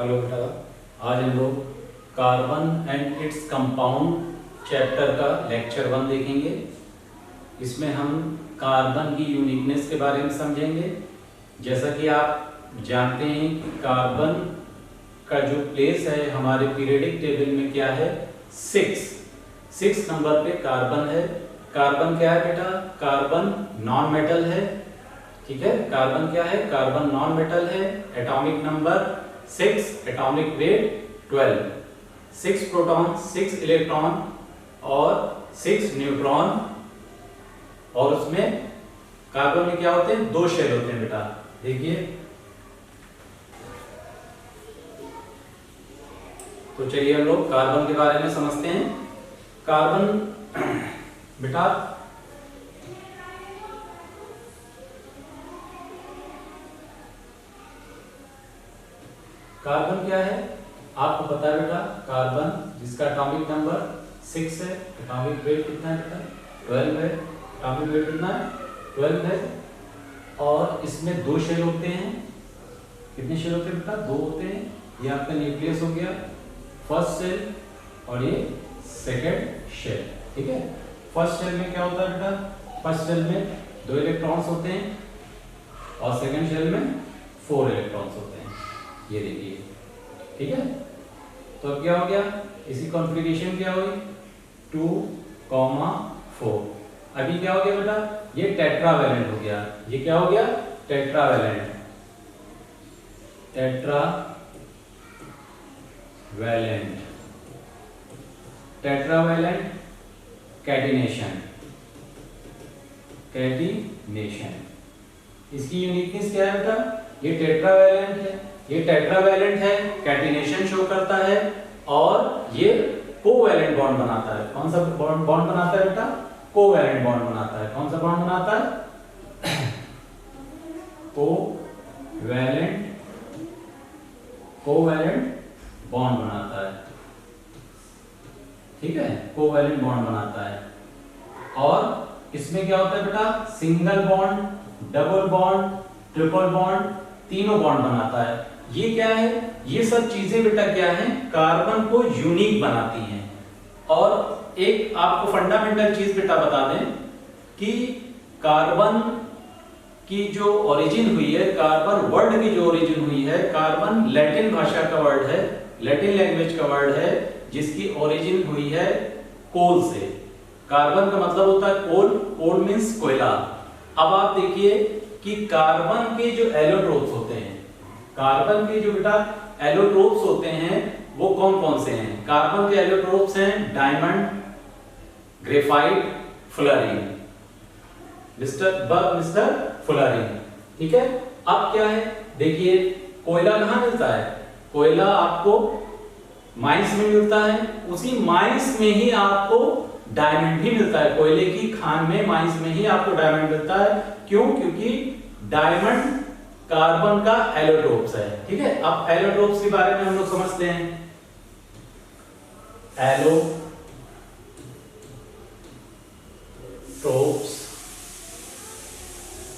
Hello बेटा, आज हम लोग carbon and its compound chapter का लेक्चर 1 देखेंगे। इसमें हम कार्बन की यूनिकनेस के बारे में समझेंगे। जैसा कि आप जानते हैं कि कार्बन का जो प्लेस है हमारे पीरियोडिक टेबल में क्या है, 6 नंबर पे कार्बन है। कार्बन क्या है बेटा? कार्बन नॉन मेटल है। ठीक है, कार्बन क्या है? कार्बन नॉन मेटल है। Atomic number 6, atomic weight 12, 6 proton, 6 electron और 6 न्यूट्रॉन। और उसमें कार्बन में क्या होते हैं? 2 शेल होते हैं बेटा। देखिए, तो चलिए हम लोग कार्बन के बारे में समझते हैं। कार्बन बेटा कार्बन क्या है आपको पता है बेटा? कार्बन जिसका एटॉमिक नंबर 6 है, एटॉमिक वेट कितना है बेटा? 12 है। एटॉमिक वेट कितना है? 12 है। और इसमें 2 शेल होते हैं। कितने शेल होते हैं बेटा? 2 होते हैं। ये आपका न्यूक्लियस हो गया, फर्स्ट सेल, और ये सेकेंड शेल। ठीक है, फर्स्ट शेल में क्या होता है बेटा? फर्स्ट शेल में 2 इलेक्ट्रॉन्स होते हैं और सेकेंड शेल में 4 इलेक्ट्रॉन्स होते हैं। ये देखिए, ठीक है। तो अब क्या हो गया? इसी कॉन्फ़िगरेशन क्या हुई? 2, 4। अभी क्या हो गया बेटा? ये टेट्रावैलेंट हो गया। ये क्या हो गया? टेट्रावैलेंट। Tetravalent catenation. इसकी यूनिकनेस क्या है बेटा? ये टेट्रावैलेंट है, कैटिनेशन शो करता है और ये कोवैलेंट बॉन्ड बनाता है। कौन सा बॉन्ड बनाता है बेटा? कोवैलेंट बॉन्ड बनाता है। कौन सा बॉन्ड बनाता है? कोवैलेंट बॉन्ड बनाता है। ठीक है, कोवैलेंट बॉन्ड बनाता है। और इसमें क्या होता है बेटा? Single bond, double bond, triple bond, तीनों बॉन्ड बनाता है। ये क्या है? ये सब चीजें बेटा क्या है? कार्बन को यूनिक बनाती हैं। और एक आपको फंडामेंटल चीज बेटा बता दें कि कार्बन की जो ओरिजिन हुई है, कार्बन वर्ड की जो ओरिजिन हुई है, कार्बन लैटिन भाषा का वर्ड है, लैटिन लैंग्वेज का वर्ड है, जिसकी ओरिजिन हुई है कोल से। कार्बन का मतलब होता है कोल। कोल मीन्स कोयला। अब आप देखिए कि कार्बन के जो एलोट्रोप्स होते हैं, कार्बन के जो बेटा एलोट्रोप्स होते हैं वो कौन कौन से हैं? कार्बन के एलोट्रोप्स हैं diamond, graphite, fluorine. Mister fluorine. ठीक है। अब क्या है? देखिए, कोयला कहां मिलता है? कोयला आपको माइंस में मिलता है। उसी माइंस में ही आपको डायमंड भी मिलता है। कोयले की खान में, माइंस में ही आपको डायमंड मिलता है। क्यों? क्योंकि डायमंड कार्बन का एलोट्रोप्स है। ठीक है। अब एलोट्रोप्स के बारे में हम लोग समझते हैं। Allotropes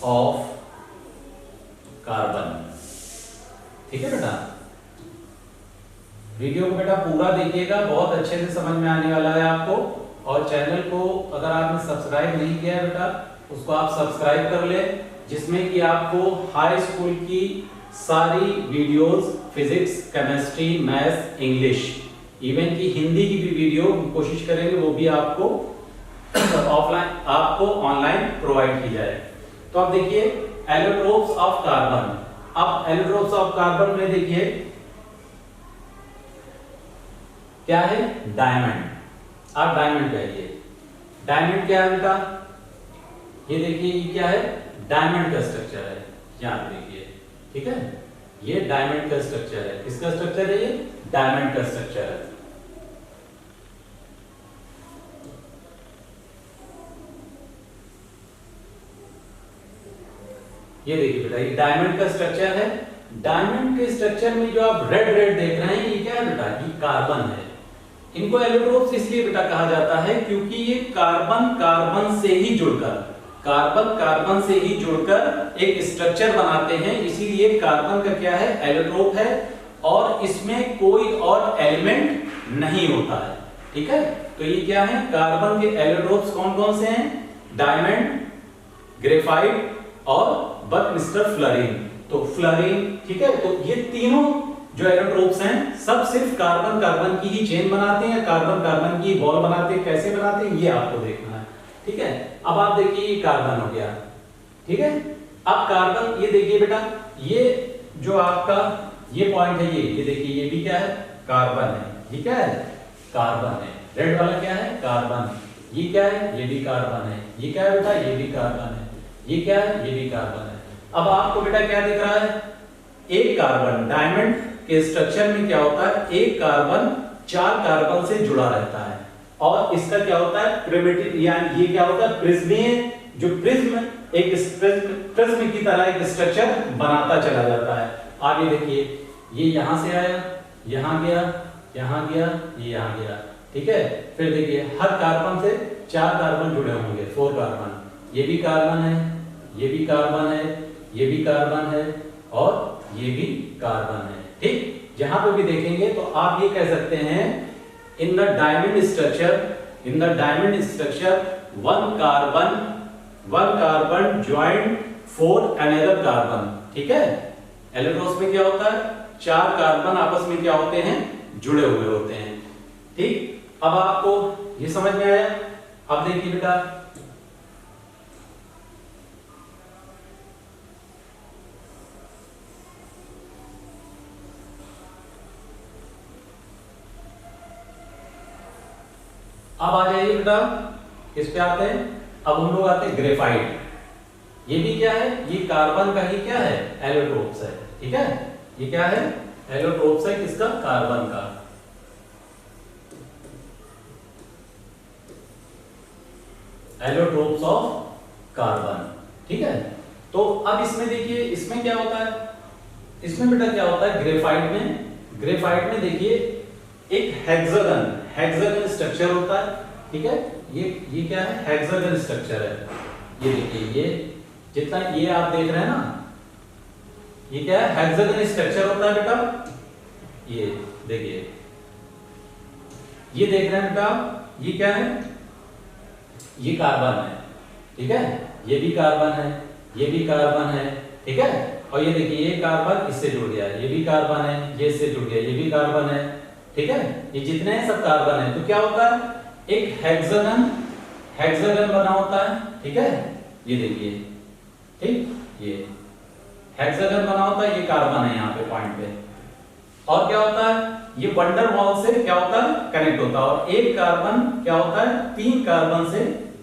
of carbon. ठीक है बेटा, वीडियो को बेटा पूरा देखिएगा, बहुत अच्छे से समझ में आने वाला है आपको। और चैनल को अगर आपने सब्सक्राइब नहीं किया है बेटा, उसको आप सब्सक्राइब कर ले, जिसमें कि आपको हाई स्कूल की सारी videos, physics, chemistry, maths, English, even की हिंदी की भी वीडियो कोशिश करेंगे वो भी आपको ऑनलाइन प्रोवाइड की जाए। तो अब देखिए एलोट्रोप्स ऑफ कार्बन। अब एलोट्रोप्स ऑफ कार्बन में देखिए क्या है? डायमंड। आप डायमंड कहिए। डायमंड क्या है बेटा? ये देखिए, ये क्या है? डायमंड का स्ट्रक्चर है। याद देखिए, ठीक है, ये डायमंड का स्ट्रक्चर है। किसका स्ट्रक्चर है? ये डायमंड का स्ट्रक्चर है। ये देखिए बेटा, ये डायमंड का स्ट्रक्चर है। डायमंड के स्ट्रक्चर में जो आप रेड देख रहे हैं, ये क्या है बेटा? ये कार्बन है। इनको एलोट्रोप्स इसलिए बेटा कहा जाता है क्योंकि ये कार्बन से ही जुड़कर कार्बन से ही जुड़कर एक स्ट्रक्चर बनाते हैं, इसीलिए कार्बन का क्या है? एलोट्रोप है। और इसमें कोई और एलिमेंट नहीं होता है। ठीक है, तो ये क्या है, कार्बन के एलोट्रोप्स कौन कौन से हैं, डायमंड, ग्रेफाइट और बकमिस्टर फ्लोरीन। तो फ्लोरीन, ठीक है, तो ये तीनों जो एलोट्रोप्स हैं सब सिर्फ कार्बन कार्बन की ही चेन बनाते हैं, कार्बन कार्बन की बॉल बनाते हैं। कैसे बनाते हैं ये आपको देखना है। ठीक है, अब आप देखिए ये कार्बन हो गया। ठीक है, अब कार्बन, ये देखिए बेटा, ये जो आपका ये पॉइंट है, ये देखिए, ये भी क्या है, कार्बन है। ये क्या है, कार्बन है। रेड वाला क्या है, कार्बन। ये क्या है, ये भी कार्बन है। ये क्या है बेटा, ये भी कार्बन है। ये क्या है, ये भी कार्बन है। अब आपको बेटा क्या दिख रहा है, एक कार्बन, डायमंड के स्ट्रक्चर में क्या होता है, एक कार्बन 4 कार्बन से जुड़ा रहता है और इसका क्या होता है, प्रिमिटिव, यानी ये क्या होता है, प्रिज्मीय, जो प्रिज्म एक प्रिज्म की तरह एक स्ट्रक्चर बनाता चला जाता है। आगे देखिए, ये यहां से आया, यहां गया, यहां गया, ये यहां गया। ठीक है, फिर देखिए हर कार्बन से 4 कार्बन जुड़े होंगे, 4 कार्बन। ये भी कार्बन है, ये भी कार्बन है, ये भी कार्बन है और ये भी कार्बन है। ठीक, जहां पे भी देखेंगे तो आप ये कह सकते हैं, in the diamond structure one carbon joined 4 another carbon। ठीक है, एलोट्रोप्स में क्या होता है, 4 कार्बन आपस में क्या होते हैं, जुड़े हुए होते हैं। ठीक, अब आपको ये समझ में आया। अब देखिए बेटा, अब आ जाइए बेटा, इस पे आते हैं। अब हम लोग आते हैं ग्रेफाइट। ये भी क्या है, ये कार्बन का ही क्या है, एलोट्रोप्स है। ठीक है, ये क्या है, एलोट्रोप्स है किसका, कार्बन का। Allotropes of carbon. ठीक है, तो अब इसमें देखिए, इसमें क्या होता है, इसमें बेटा क्या होता है, ग्रेफाइट में देखिए एक हेक्सागन स्ट्रक्चर होता है। ठीक है, ये क्या है, हेक्सागन स्ट्रक्चर है। ये देखिए, ये जितना ये आप देख रहे हैं ना, ये क्या है, हेक्सागन स्ट्रक्चर होता है बेटा। ये देखिए, ये देख रहे हैं बेटा, ये क्या है, ये कार्बन है। ठीक है, ये भी कार्बन है, ये भी कार्बन है। ठीक है, और ये देखिए, ये कार्बन इससे जुड़ गया, ये भी कार्बन है, ये इससे जुड़ गया, ये भी कार्बन है। ठीक है, ये जितने हैं सब कार्बन है। तो क्या होता है, एक हेक्सागन बना होता है। ठीक है, ये देखिए, ठीक, ये हेक्सागन बना होता है, ये कार्बन है यहाँ पे पॉइंट पे। और क्या होता है, ये वंडर वॉल से क्या होता है, कनेक्ट होता है। और एक कार्बन क्या होता है, 3 कार्बन से,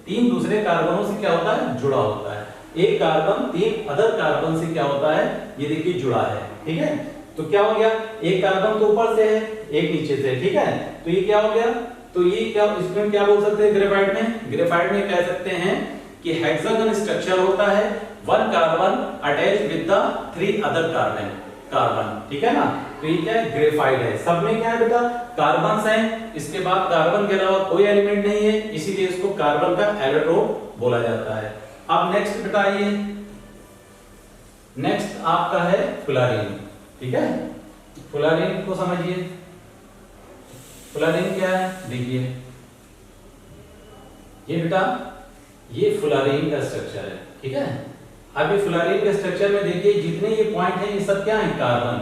3 दूसरे कार्बनों से क्या होता है, जुड़ा होता है। एक कार्बन 3 अदर कार्बन से क्या होता है, ये देखिए जुड़ा है। ठीक है, तो क्या हो गया, एक कार्बन तो ऊपर से है, एक नीचे से। ठीक है, तो ये क्या हो गया, तो ये क्या, इसमें क्या बोल सकते हैं, ग्रेफाइट में कह सकते हैं कि हेक्सागन स्ट्रक्चर होता है, 1 carbon attach with the 3 other carbon. ठीक है ना, तो ये क्या है, ग्रेफाइट है। सब में क्या है बेटा, कार्बन हैं, इसके बाद कार्बन के अलावा कोई एलिमेंट नहीं है, इसीलिए इसको कार्बन का एलोट्रोप बोला जाता है। अब नेक्स्ट बेटा, ये नेक्स्ट आपका है फ्लोरीन। ठीक है, फ्लोरीन को समझिए। फ्लोरीन क्या है, देखिए, ये बेटा, ये फ्लोरीन का स्ट्रक्चर है। ठीक है, अब ये फ्लोरीन के स्ट्रक्चर में देखिए, जितने ये पॉइंट हैं, ये सब क्या है, कार्बन।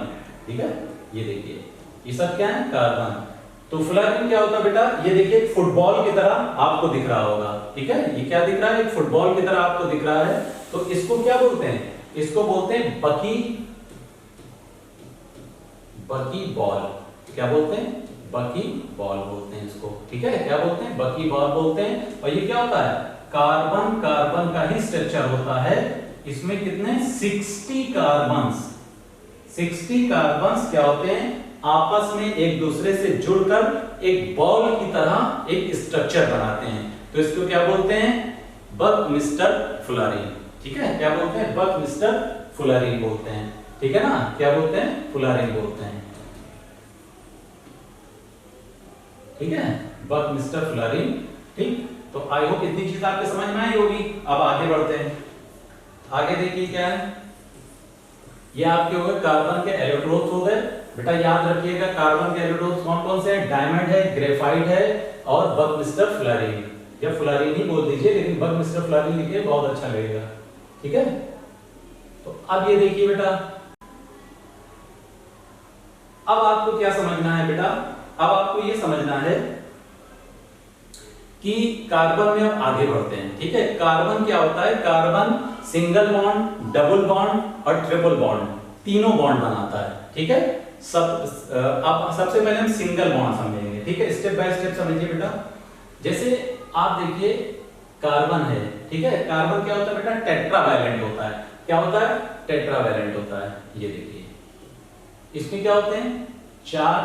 ठीक है, ये देखिए, ये सब क्या है, कार्बन। तो फ्लोरीन क्या होता है बेटा, ये देखिए फुटबॉल की तरह आपको दिख रहा होगा। ठीक है, ये क्या दिख रहा है, एक फुटबॉल की तरह आपको दिख रहा है। तो इसको क्या बोलते हैं, इसको बोलते हैं बकी बॉल। क्या बोलते हैं, बकी बॉल बोलते हैं इसको। ठीक है, क्या बोलते हैं, बकी बॉल बोलते हैं। और ये क्या होता है, कार्बन कार्बन का ही स्ट्रक्चर होता है। इसमें कितने, 60 कार्बन्स क्या होते हैं, आपस में एक दूसरे से जुड़कर एक बॉल की तरह एक स्ट्रक्चर बनाते हैं। तो इसको क्या बोलते हैं, बकमिस्टर फ्लोरीन। ठीक है, क्या बोलते हैं, बकमिस्टर फ्लोरीन बोलते हैं। ठीक है ना, क्या बोलते हैं, फ्लोरीन बोलते हैं। ठीक है, बकमिस्टर फ्लोरीन। ठीक, तो आई होप इतनी चीज आपके समझ में आई होगी। अब आगे बढ़ते हैं। आगे देखिए क्या है, ये आपके हो गए कार्बन के एलोट्रोप्स हो गए, बेटा याद रखिएगा कार्बन के एल्यूडोस कौन कौन से हैं? डायमंड है, ग्रेफाइट है और बकमिस्टर फ्लोरीन, या फ्लोरीन ही बोल दीजिए लेकिन बकमिस्टर फ्लोरीन लिखिए बहुत अच्छा लगेगा, ठीक है। तो अब ये देखिए बेटा, अब आपको क्या समझना है बेटा, अब आपको ये समझना है कि कार्बन में अब आगे बढ़ते हैं, ठीक है। कार्बन क्या होता है? Carbon single bond, double bond और ट्रिपल बॉन्ड तीनों बॉन्ड बनाता है, ठीक है। अब सबसे पहले हम सिंगल बॉन्ड समझेंगे, ठीक है। स्टेप बाय स्टेप समझिए बेटा। जैसे आप देखिए कार्बन है, ठीक है। कार्बन क्या होता है बेटा? टेट्रावैलेंट होता है। क्या होता है? टेट्रावैलेंट होता है। ये देखिए इसमें क्या होते हैं? चार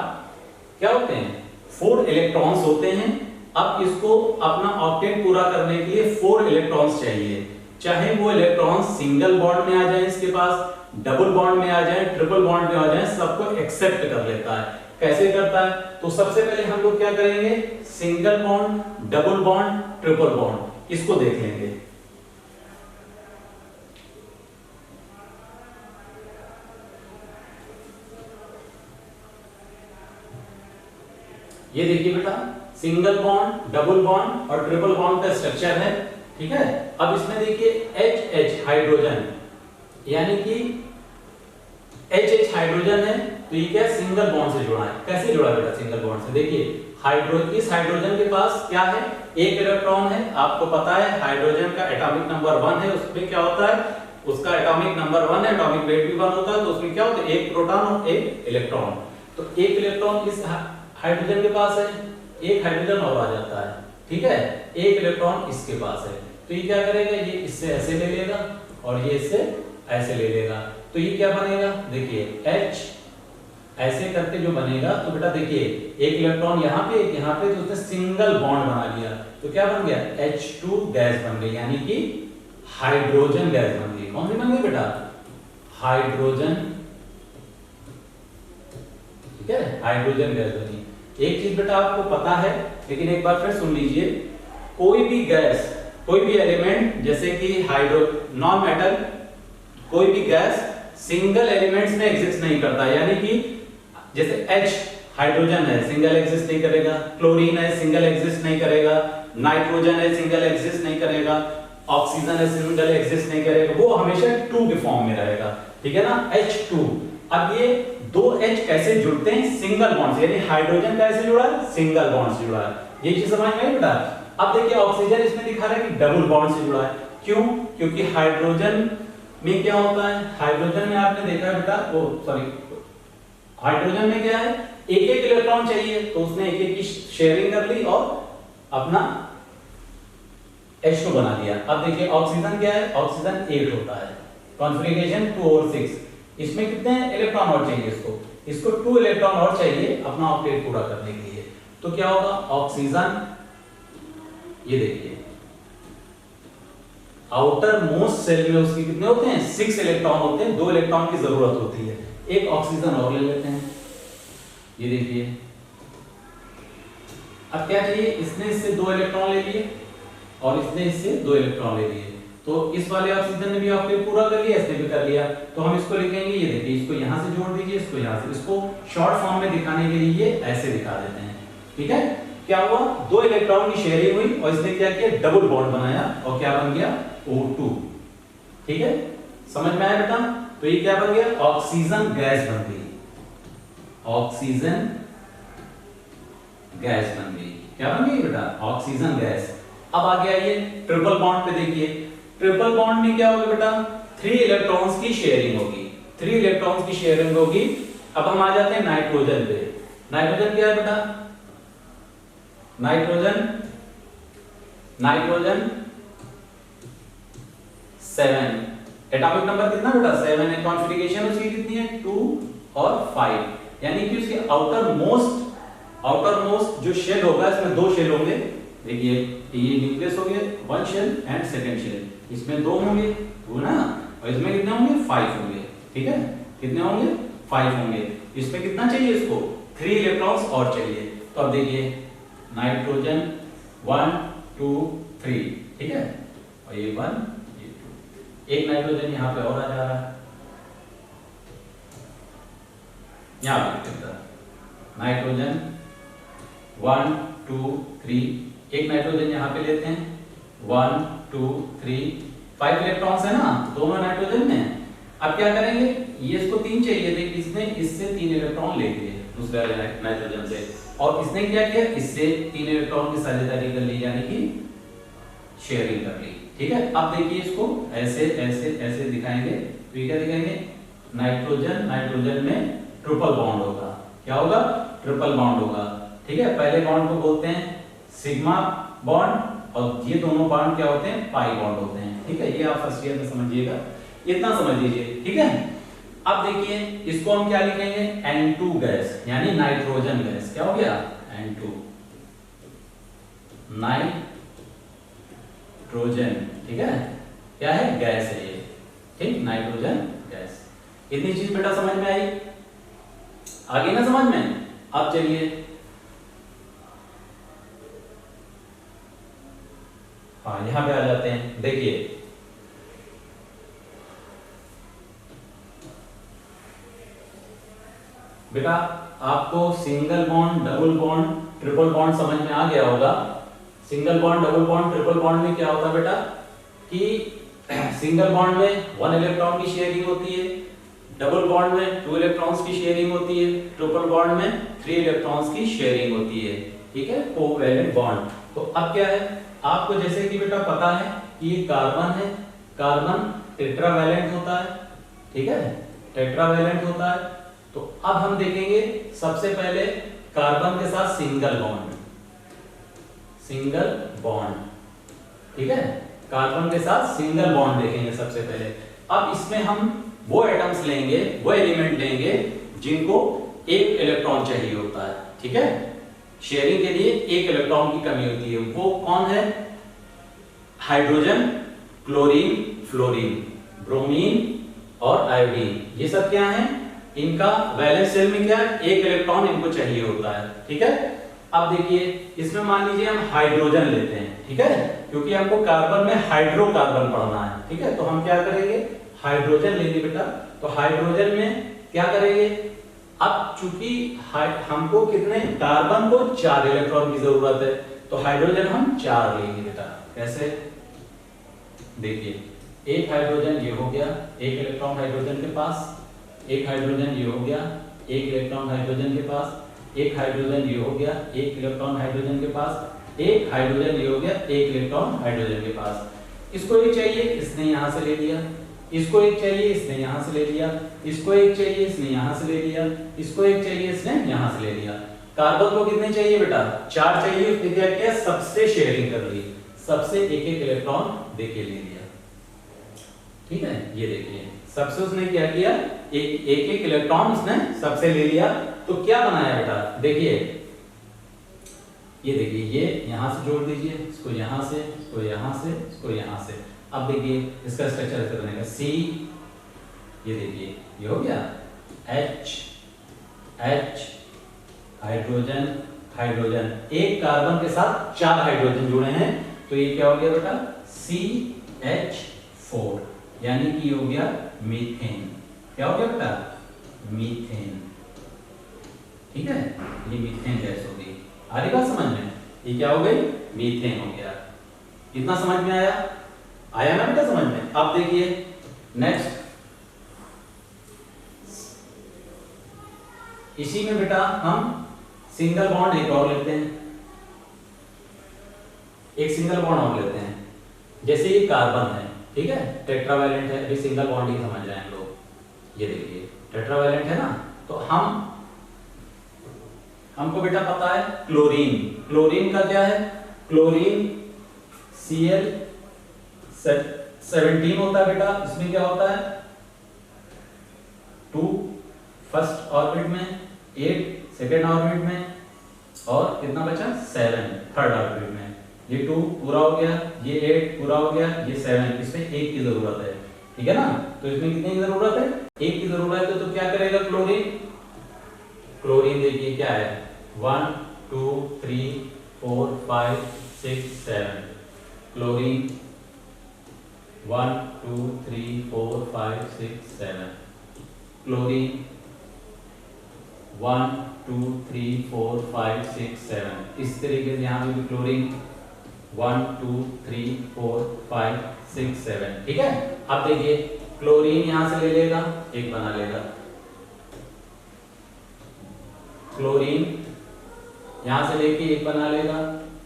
क्या होते हैं? 4 इलेक्ट्रॉन्स होते हैं। अब इसको अपना ऑक्टेट पूरा करने के लिए 4 इलेक्ट्रॉन्स चाहिए, चाहे वो इलेक्ट्रॉन्स सिंगल बॉन्ड में आ जाए, इसके पास डबल बॉन्ड में आ जाए, ट्रिपल बॉन्ड में आ जाए, सबको एक्सेप्ट कर लेता है। कैसे करता है? तो सबसे पहले हम लोग क्या करेंगे? Single bond, double bond, triple bond इसको देख लेंगे। ये देखिए बेटा, सिंगल बॉन्ड, डबल बॉन्ड और ट्रिपल बॉन्ड का स्ट्रक्चर है, ठीक है। अब इसमें देखिए HH हाइड्रोजन, यानी कि HH हाइड्रोजन है, तो ये क्या सिंगल बॉन्ड से जुड़ा है। कैसे जुड़ा बेटा सिंगल बॉन्ड से? देखिए इस हाइड्रोजन के पास क्या है? एक इलेक्ट्रॉन है। आपको पता है हाइड्रोजन का एटॉमिक नंबर 1 है, उसमें क्या होता है? उसका एटॉमिक नंबर 1 है, एटॉमिक वेट भी 1 होता है, तो उसमें क्या होता है? एक प्रोटॉन और एक इलेक्ट्रॉन। तो एक इलेक्ट्रॉन इस हाइड्रोजन के पास है, एक हाइड्रोजन और आ जाता है, ठीक है। एक इलेक्ट्रॉन इसके पास है, तो ये क्या करेगा? ये इससे ऐसे ले लेगा और ये इससे ऐसे ले लेगा, तो ये क्या बनेगा? देखिए H ऐसे करके जो बनेगा, तो बेटा देखिए एक इलेक्ट्रॉन यहाँ पे, एक यहाँ पे, तो उसने सिंगल बॉन्ड बना लिया, तो क्या बन गया? H2 गैस बन गई, यानी कि हाइड्रोजन गैस बन गई। कौन सी बन गई बेटा? हाइड्रोजन, ठीक है, हाइड्रोजन गैस बनी। एक चीज बेटा आपको पता है, लेकिन एक बार फिर सुन लीजिए, कोई भी गैस, कोई भी एलिमेंट, जैसे कि नॉन मेटल, कोई भी गैस सिंगल एलिमेंट्स में एग्जिस्ट नहीं करता, यानी कि जैसे H हाइड्रोजन है, सिंगल एग्जिस्ट नहीं करेगा, क्लोरीन है, सिंगल एग्जिस्ट नहीं करेगा, नाइट्रोजन है, सिंगल एग्जिस्ट नहीं करेगा, ऑक्सीजन है, सिंगल एग्जिस्ट नहीं करेगा, वो हमेशा 2 के फॉर्म में रहेगा, ठीक है ना, H2। अब ये दो H कैसे जुड़ते हैं? सिंगल बॉन्ड से, यानी हाइड्रोजन कैसे जुड़ा है? सिंगल बॉन्ड से जुड़ा है। ये चीज समझ में आई बेटा? अब देखिए ऑक्सीजन इसमें दिखा रहा है कि डबल बॉन्ड से जुड़ा है। क्यों? क्योंकि हाइड्रोजन में क्या होता है? हाइड्रोजन में आपने देखा है बेटा, हाइड्रोजन में क्या है? एक एक इलेक्ट्रॉन चाहिए, तो उसने एक एक की शेयरिंग कर ली और अपना H2 बना लिया। अब देखिए ऑक्सीजन क्या है? ऑक्सीजन 8 होता है, कॉन्फिगरेशन 2 और 6। इसमें कितने इलेक्ट्रॉन और चाहिए? इसको 2 इलेक्ट्रॉन और चाहिए अपना ऑक्टेट पूरा करने के लिए। तो क्या होगा? ऑक्सीजन, ये देखिए आउटर मोस्ट सेल में उसके कितने होते हैं? 6 इलेक्ट्रॉन होते हैं, 2 इलेक्ट्रॉन की जरूरत होती है। एक ऑक्सीजन और ले लेते हैं, ये देखिए अब क्या चाहिए? इसने इससे 2 इलेक्ट्रॉन ले लिए और इसने इससे 2 इलेक्ट्रॉन ले लिए, तो इस वाले ऑक्सीजन ने भी ऑक्टेट पूरा कर लिया, इसने भी कर लिया। तो हम इसको लिखेंगे, ये देखिए इसको यहां से जोड़ दीजिए, इसको यहां से, इसको शॉर्ट फॉर्म में दिखाने के लिए ये ऐसे दिखा देते हैं, ठीक है। क्या हुआ? 2 इलेक्ट्रॉन की शेयरिंग हुई और इसने क्या किया? डबल बॉन्ड बनाया और क्या बन गया? O2, ठीक है, समझ में आया बेटा? तो ये क्या बन गया? ऑक्सीजन गैस बन गई, ऑक्सीजन गैस बन गई। क्या बन गई बेटा? Oxygen gas. अब आगे आइए ट्रिपल बॉन्ड पे, देखिए ट्रिपल बॉन्ड में क्या होगा बेटा? 3 इलेक्ट्रॉन्स की शेयरिंग होगी, 3 इलेक्ट्रॉन्स की शेयरिंग होगी। अब हम आ जाते हैं नाइट्रोजन पे। नाइट्रोजन क्या है बेटा? नाइट्रोजन 7, एटॉमिक नंबर कितना बेटा? 7 है। कॉन्फिगरेशन उसकी कितनी है? 2 और 5, यानी कि उसकी आउटर मोस्ट जो शेल होगा, इसमें 2 शेल होंगे। देखिए ये न्यूक्लियस हो गया 1 शेल एंड सेकंड शेल, इसमें 2 होंगे, वो ना, और इसमें कितने होंगे? 5 होंगे, ठीक है। कितने होंगे? 5 होंगे। इसमें कितना चाहिए? इसको 3 इलेक्ट्रॉन्स और चाहिए। तो अब देखिए नाइट्रोजन 1 2 3, ठीक है, और ये 1 ये 2, एक नाइट्रोजन यहाँ पे और आ जा रहा है, यहाँ पे लिख देता नाइट्रोजन 1 2 3, एक नाइट्रोजन यहाँ पे लेते हैं 1 2 3, 5 इलेक्ट्रॉन्स है ना दोनों नाइट्रोजन में। अब क्या करेंगे, ये इसको 3 चाहिए थे, इसने इससे 3 इलेक्ट्रॉन ले लिए दूसरे वाले नाइट्रोजन से, और इसने क्या किया, इससे 3 इलेक्ट्रॉन की साझेदारी कर ली, यानी कि शेयरिंग कर ली। ठीक है, अब देखिए इसको ऐसे ऐसे ऐसे दिखाएंगे, तो ये क्या दिखाएंगे, नाइट्रोजन नाइट्रोजन में ट्रिपल बॉन्ड होगा। क्या होगा, ट्रिपल बॉन्ड होगा। ठीक है, पहले बॉन्ड को बोलते हैं सिग्मा बॉन्ड, और ये दोनों बॉन्ड क्या होते हैं, पाई बॉन्ड होते हैं। ठीक है, ये आप फर्स्ट ईयर में समझिएगा, इतना समझ लीजिए। ठीक है, अब देखिए इसको हम क्या लिखेंगे, N2 गैस, यानी नाइट्रोजन गैस। क्या हो गया, N2 नाइट्रोजन। ठीक है, क्या है, गैस है ये। ठीक, नाइट्रोजन गैस। इतनी चीज बेटा समझ में आई, आगे ना समझ में। अब चलिए हाँ यहां पे आ जाते हैं। देखिए बेटा आपको single bond, double bond, triple bond समझ में आ गया होगा। Single bond, double bond, triple bond में क्या होता है बेटा कि सिंगल बॉन्ड में 1 इलेक्ट्रॉन की शेयरिंग होती है, डबल बॉन्ड में 2 इलेक्ट्रॉन्स की शेयरिंग होती है, ट्रिपल बॉन्ड में 3 इलेक्ट्रॉन्स की शेयरिंग होती है। ठीक है, कोवैलेंट बॉन्ड। तो अब क्या है, आपको जैसे कि बेटा पता है कि ये कार्बन है, कार्बन टेट्रावैलेंट होता है। ठीक है, टेट्रावैलेंट होता है। तो अब हम देखेंगे सबसे पहले कार्बन के साथ सिंगल बॉन्ड, सिंगल बॉन्ड। ठीक है, कार्बन के साथ सिंगल बॉन्ड देखेंगे सबसे पहले। अब इसमें हम वो एटम्स लेंगे, वो एलिमेंट लेंगे जिनको 1 इलेक्ट्रॉन चाहिए होता है। ठीक है, शेयरिंग के लिए 1 इलेक्ट्रॉन की कमी होती है। वो कौन है, हाइड्रोजन, क्लोरीन, फ्लोरीन, ब्रोमीन और आयोडीन। ये सब क्या है, इनका वैलेंस शेल में क्या है, 1 इलेक्ट्रॉन इनको चाहिए होता है। ठीक है, अब देखिए इसमें मान लीजिए हम हाइड्रोजन लेते हैं। ठीक है, क्योंकि हमको कार्बन में हाइड्रोकार्बन पढ़ना है। ठीक है, तो हम क्या करेंगे, हाइड्रोजन लेंगे बेटा। तो हाइड्रोजन में क्या करेंगे, अब चूंकि हमको कितने, कार्बन को 4 इलेक्ट्रॉन की जरूरत है, तो हाइड्रोजन हम 4 लेंगे बेटा। कैसे, देखिए एक हाइड्रोजन ये हो गया, 1 इलेक्ट्रॉन हाइड्रोजन के पास, एक हाइड्रोजन ये हो गया, 1 इलेक्ट्रॉन हाइड्रोजन के पास, एक हाइड्रोजन ये हो गया, 1 इलेक्ट्रॉन हाइड्रोजन के पास, एक हाइड्रोजन ये हो गया, 1 इलेक्ट्रॉन हाइड्रोजन के पास। इसको एक चाहिए, इसने यहां से ले लिया, इसको एक चाहिए, इसने यहां से ले लिया, इसको एक चाहिए, इसने यहां से ले लिया, इसको एक चाहिए, इसने यहां से ले लिया। कार्बन को कितने चाहिए बेटा, 4 चाहिए। उसने क्या किया, सबसे शेयरिंग कर ली, सबसे 1-1 इलेक्ट्रॉन देके ले लिया। ठीक है, ये देखिए सबसे उसने क्या किया, एक इलेक्ट्रॉन उसने सबसे ले लिया। तो क्या बनाया बेटा, देखिए ये देखिए, ये यहां से जोड़ दीजिए, इसको यहां से, इसको यहां से, इसको यहां से। अब देखिए इसका स्ट्रक्चर ऐसे बनेगा, C, ये देखिए ये हो गया H, H, हाइड्रोजन, हाइड्रोजन, एक कार्बन के साथ 4 हाइड्रोजन जुड़े हैं, तो ये क्या हो गया बेटा, CH4, यानी कि ये हो गया मीथेन। क्या हो गया बेटा, मीथेन। ठीक है, ये मीथेन गैस होगी। आ रही बात समझ में, ये क्या हो गई, मीथेन हो गया। इतना समझ में आया, आया ना बेटा समझ में। अब देखिए नेक्स्ट, इसी में बेटा हम सिंगल बॉन्ड एक और लेते हैं, एक सिंगल बॉन्ड और लेते हैं। जैसे ये कार्बन है, ठीक है, टेट्रावैलेंट है, अभी सिंगल बॉन्ड ही समझ रहे हैं हम लोग। ये देखिए टेट्रावैलेंट है ना, तो हमको बेटा पता है क्लोरीन, क्लोरीन का क्या है, क्लोरीन Cl17 होता है बेटा। इसमें क्या होता है, 2 फर्स्ट ऑर्बिट में, 8 सेकेंड ऑर्बिट में, और कितना बचा 7 थर्ड ऑर्बिट में। ये 2 पूरा हो गया, ये 8 पूरा हो गया, ये 7, इसमें 1 की जरूरत है। ठीक है ना, तो इसमें कितने की जरूरत है, 1 की जरूरत है। तो क्या करेगा क्लोरीन, क्लोरीन देखिए क्या है, 1 2 3 4 5 6 7, क्लोरीन 1 2 3 4 5 6 7, क्लोरीन 1 2 3 4 5 6 7। इस तरीके से यहाँ पे भी क्लोरीन 1 2 3 4 5 6 7। ठीक है, अब देखिए क्लोरीन यहां से ले लेगा, एक बना लेगा, क्लोरीन यहां से लेके एक बना लेगा,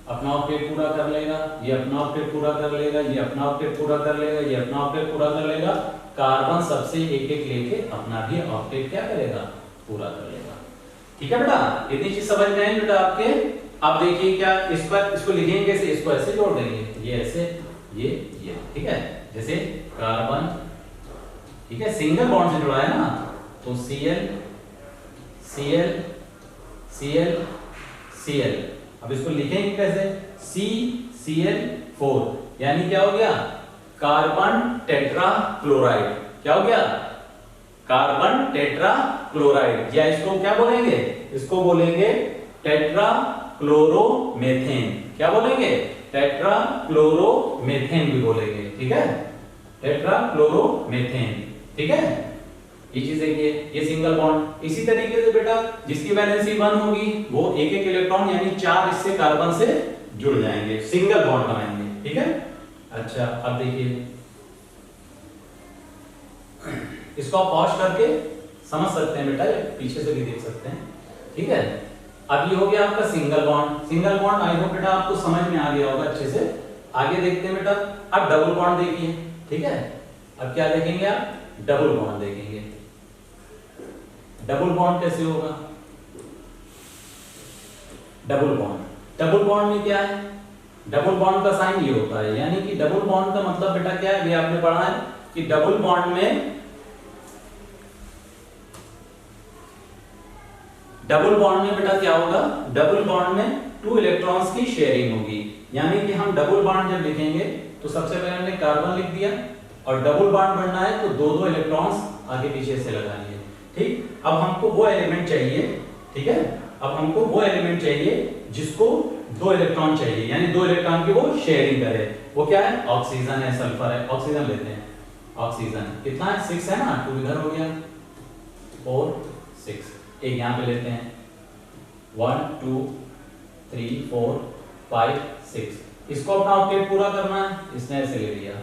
अपना ऑक्टेट पूरा कर लेगा, ये अपना ऑक्टेट पूरा कर लेगा, ये अपना ऑक्टेट पूरा कर लेगा, ये अपना ऑक्टेट पूरा कर लेगा। कार्बन सबसे एक एक लेके अपना भी ऑक्टेट क्या करेगा, पूरा कर लेगा। ठीक है बेटा, इतनी चीज समझ में आई बेटा आपके। अब देखिए क्या इस पर, इसको लिखेंगे कैसे, इसको ऐसे जोड़ देंगे, ये ऐसे, ये ठीक है, जैसे कार्बन, ठीक है, सिंगल बॉन्ड से जुड़ा है ना, तो Cl Cl Cl Cl। अब इसको लिखेंगे कैसे, CCl4, यानी क्या हो गया, कार्बन टेट्रा क्लोराइड। क्या हो गया, कार्बन टेट्रा क्लोराइड, या इसको क्या बोलेंगे, इसको बोलेंगे टेट्रा क्लोरोमेथेन। क्या बोलेंगे, टेट्रा क्लोरोमेथेन भी बोलेंगे। ठीक है, टेट्रा क्लोरोमेथेन। ठीक है, ये चीज देखिए, ये सिंगल बॉन्ड। इसी तरीके से बेटा जिसकी वैलेंसी 1 होगी वो एक एक इलेक्ट्रॉन यानी 4 इससे कार्बन से जुड़ जाएंगे, सिंगल बॉन्ड बनाएंगे। ठीक है, अच्छा अब देखिए इसको आप पॉज करके समझ सकते हैं बेटा, पीछे से भी देख सकते हैं। ठीक है, अब ये हो गया आपका single bond. Single bond I hope बेटा आपको समझ में आ गया होगा अच्छे से। आगे देखते हैं बेटा, अब डबल बॉन्ड देखिए। ठीक है, अब क्या देखेंगे आप, डबल बॉन्ड देखेंगे। डबल बॉन्ड कैसे होगा, डबल बॉन्ड, डबल बॉन्ड में क्या है, डबल बॉन्ड का साइन ये होता है, यानी कि डबल बॉन्ड का मतलब बेटा क्या है, ये आपने पढ़ा है कि डबल बॉन्ड में, डबल बॉन्ड में बेटा क्या होगा, डबल बॉन्ड में 2 इलेक्ट्रॉन्स की शेयरिंग होगी। यानी कि हम डबल बॉन्ड जब लिखेंगे तो सबसे पहले हमने कार्बन लिख दिया, और डबल बॉन्ड बनना है तो 2-2 इलेक्ट्रॉन्स आगे पीछे से लगानी है। ठीक, अब हमको वो एलिमेंट चाहिए, ठीक है, अब हमको वो एलिमेंट चाहिए जिसको 2 इलेक्ट्रॉन चाहिए, यानी 2 इलेक्ट्रॉन की वो शेयरिंग करे। वो क्या है, ऑक्सीजन है, सल्फर है। ऑक्सीजन लेते हैं, ऑक्सीजन कितना है, 6 है ना, 2 इधर हो गया, 4 6, एक यहाँ पे लेते हैं, 1 2 3 4 5 6। इसको अपना ऑक्टेट पूरा करना है, इसने ऐसे ले लिया,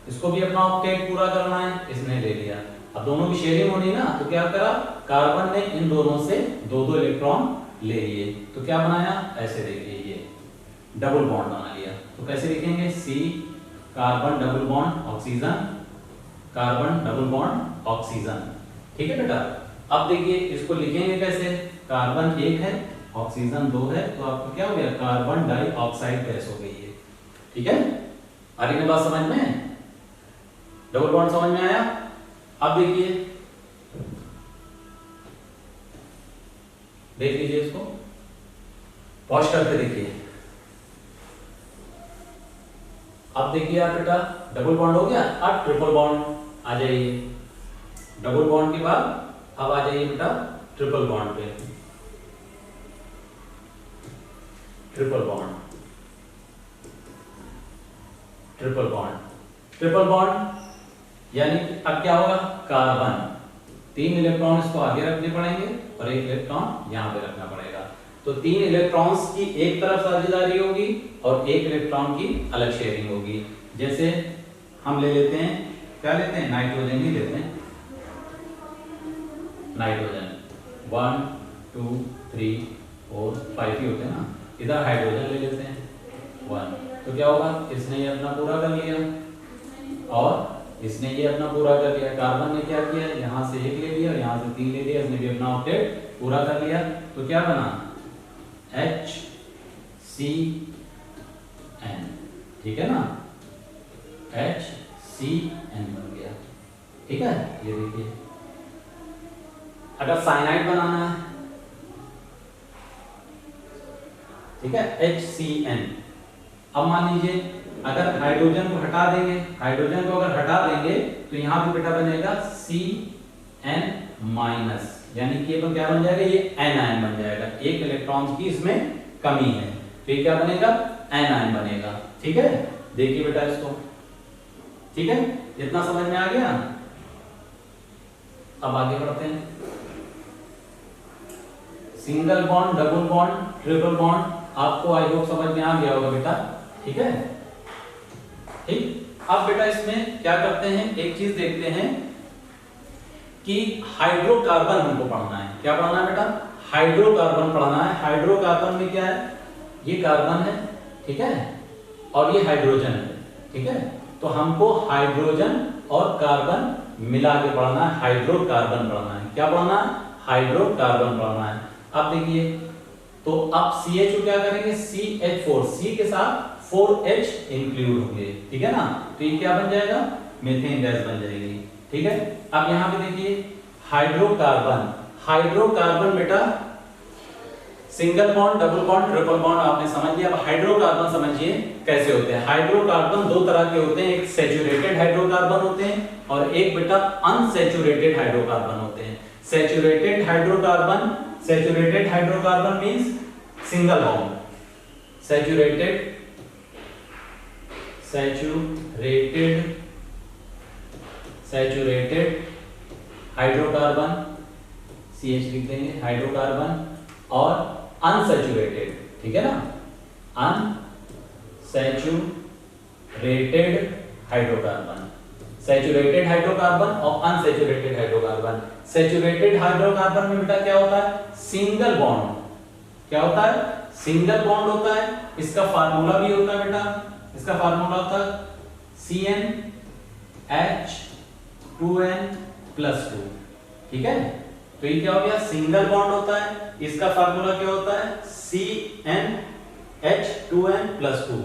इसको भी अपना ऑक्टेट पूरा करना है, इसने ले लिया। अब दोनों की शेयरिंग होनी ना, तो क्या करा, कार्बन ने इन दोनों से 2-2 इलेक्ट्रॉन ले लिए, तो क्या बनाया, ऐसे देखिए ये डबल बॉन्ड बना लिया। तो कैसे लिखेंगे, C carbon double bond oxygen, carbon double bond oxygen. ठीक है बेटा, अब देखिए इसको लिखेंगे कैसे, कार्बन 1 है, ऑक्सीजन 2 है, तो आपको क्या हो गया, कार्बन डाइऑक्साइड गैस हो गई है। ठीक है, आगे की बात समझ में, डबल बॉन्ड समझ में आया। अब देखिए, देख लीजिए इसको, पॉज करके देखिए। अब देखिए आप बेटा, डबल बॉन्ड हो गया, अब ट्रिपल बॉन्ड आ जाइए। डबल बॉन्ड के बाद अब आ जाइए बेटा ट्रिपल बॉन्ड पे, triple bond, triple bond, triple bond यानी अब क्या होगा, कार्बन 3 इलेक्ट्रॉन इसको आगे रखने पड़ेंगे और 1 इलेक्ट्रॉन यहां पे रखना पड़ेगा। तो 3 इलेक्ट्रॉन्स की एक तरफ साझेदारी होगी और 1 इलेक्ट्रॉन की अलग शेयरिंग होगी। जैसे हम ले लेते हैं, क्या लेते हैं, नाइट्रोजन ही लेते हैं, नाइट्रोजन 1 2 3 4 5 ही होते हैं ना, इधर हाइड्रोजन ले लेते हैं 1, तो क्या होगा, इसने ये अपना पूरा कर लिया और इसने ये अपना पूरा कर लिया। कार्बन ने क्या किया, यहां से 1 ले लिया, यहां से 3 ले लिया, इसने भी अपना ऑक्टेट पूरा कर लिया। तो क्या बना, HCN, ठीक है ना, HCN बन गया। ठीक है, ये देखिए, अगर साइनाइड बनाना है, ठीक है, HCN। अब मान लीजिए अगर हाइड्रोजन को हटा देंगे, हाइड्रोजन को अगर हटा देंगे तो यहां पे बेटा बनेगा CN माइनस, यानी कि ये क्या बन जाएगा, ये एनायन बन जाएगा, 1 इलेक्ट्रॉन की इसमें कमी है, तो ये क्या बनेगा, एनायन बनेगा। ठीक है, देखिए बेटा इसको, ठीक है, इतना समझ में आ गया। अब आगे बढ़ते हैं, single bond, double bond, triple bond, आपको आई होप समझ में आ गया होगा बेटा। ठीक है, ठीक। अब बेटा इसमें क्या करते हैं, एक चीज देखते हैं कि हाइड्रोकार्बन हमको पढ़ना है। क्या पढ़ना है बेटा? हाइड्रोकार्बन पढ़ना है। हाइड्रोकार्बन में क्या है, ये कार्बन है, ठीक है, और ये हाइड्रोजन है, ठीक है। तो हमको हाइड्रोजन और कार्बन मिला के पढ़ना है, हाइड्रोकार्बन पढ़ना है। क्या पढ़ना है? हाइड्रोकार्बन पढ़ना है। अब देखिए, तो अब CH क्या करेंगे, CH4, C के साथ 4H इंक्लूड होंगे, ठीक है ना। तो ये क्या बन जाएगा, मीथेन गैस बन जाएगी, ठीक है। अब यहाँ पे देखिए हाइड्रोकार्बन, हाइड्रोकार्बन बेटा single bond, double bond, triple bond आपने समझ लिया। अब हाइड्रोकार्बन समझिए कैसे होते हैं। हाइड्रोकार्बन दो तरह के होते हैं, एक सैचुरेटेड हाइड्रोकार्बन होते हैं और एक बेटा अनसैचुरेटेड हाइड्रोकार्बन होते हैं। Saturated hydrocarbon, saturated hydrocarbon means single bond, saturated hydrocarbon, CH लिख देंगे, हाइड्रोकार्बन, और अनसैचुरेटेड, ठीक है ना, अनसैचुरेटेड हाइड्रोकार्बन, सैचुरेटेड हाइड्रोकार्बन और अनसैचुरेटेड हाइड्रोकार्बन। सैचुरेटेड हाइड्रोकार्बन में बेटा क्या होता है, सिंगल बॉन्ड। क्या होता है? सिंगल बॉन्ड होता है। इसका फार्मूला भी होता है बेटा, इसका फार्मूला होता है CnH2n+2, ठीक है। तो ये क्या हो गया, सिंगल बॉन्ड होता है। इसका फार्मूला क्या होता है, CnH2n+2।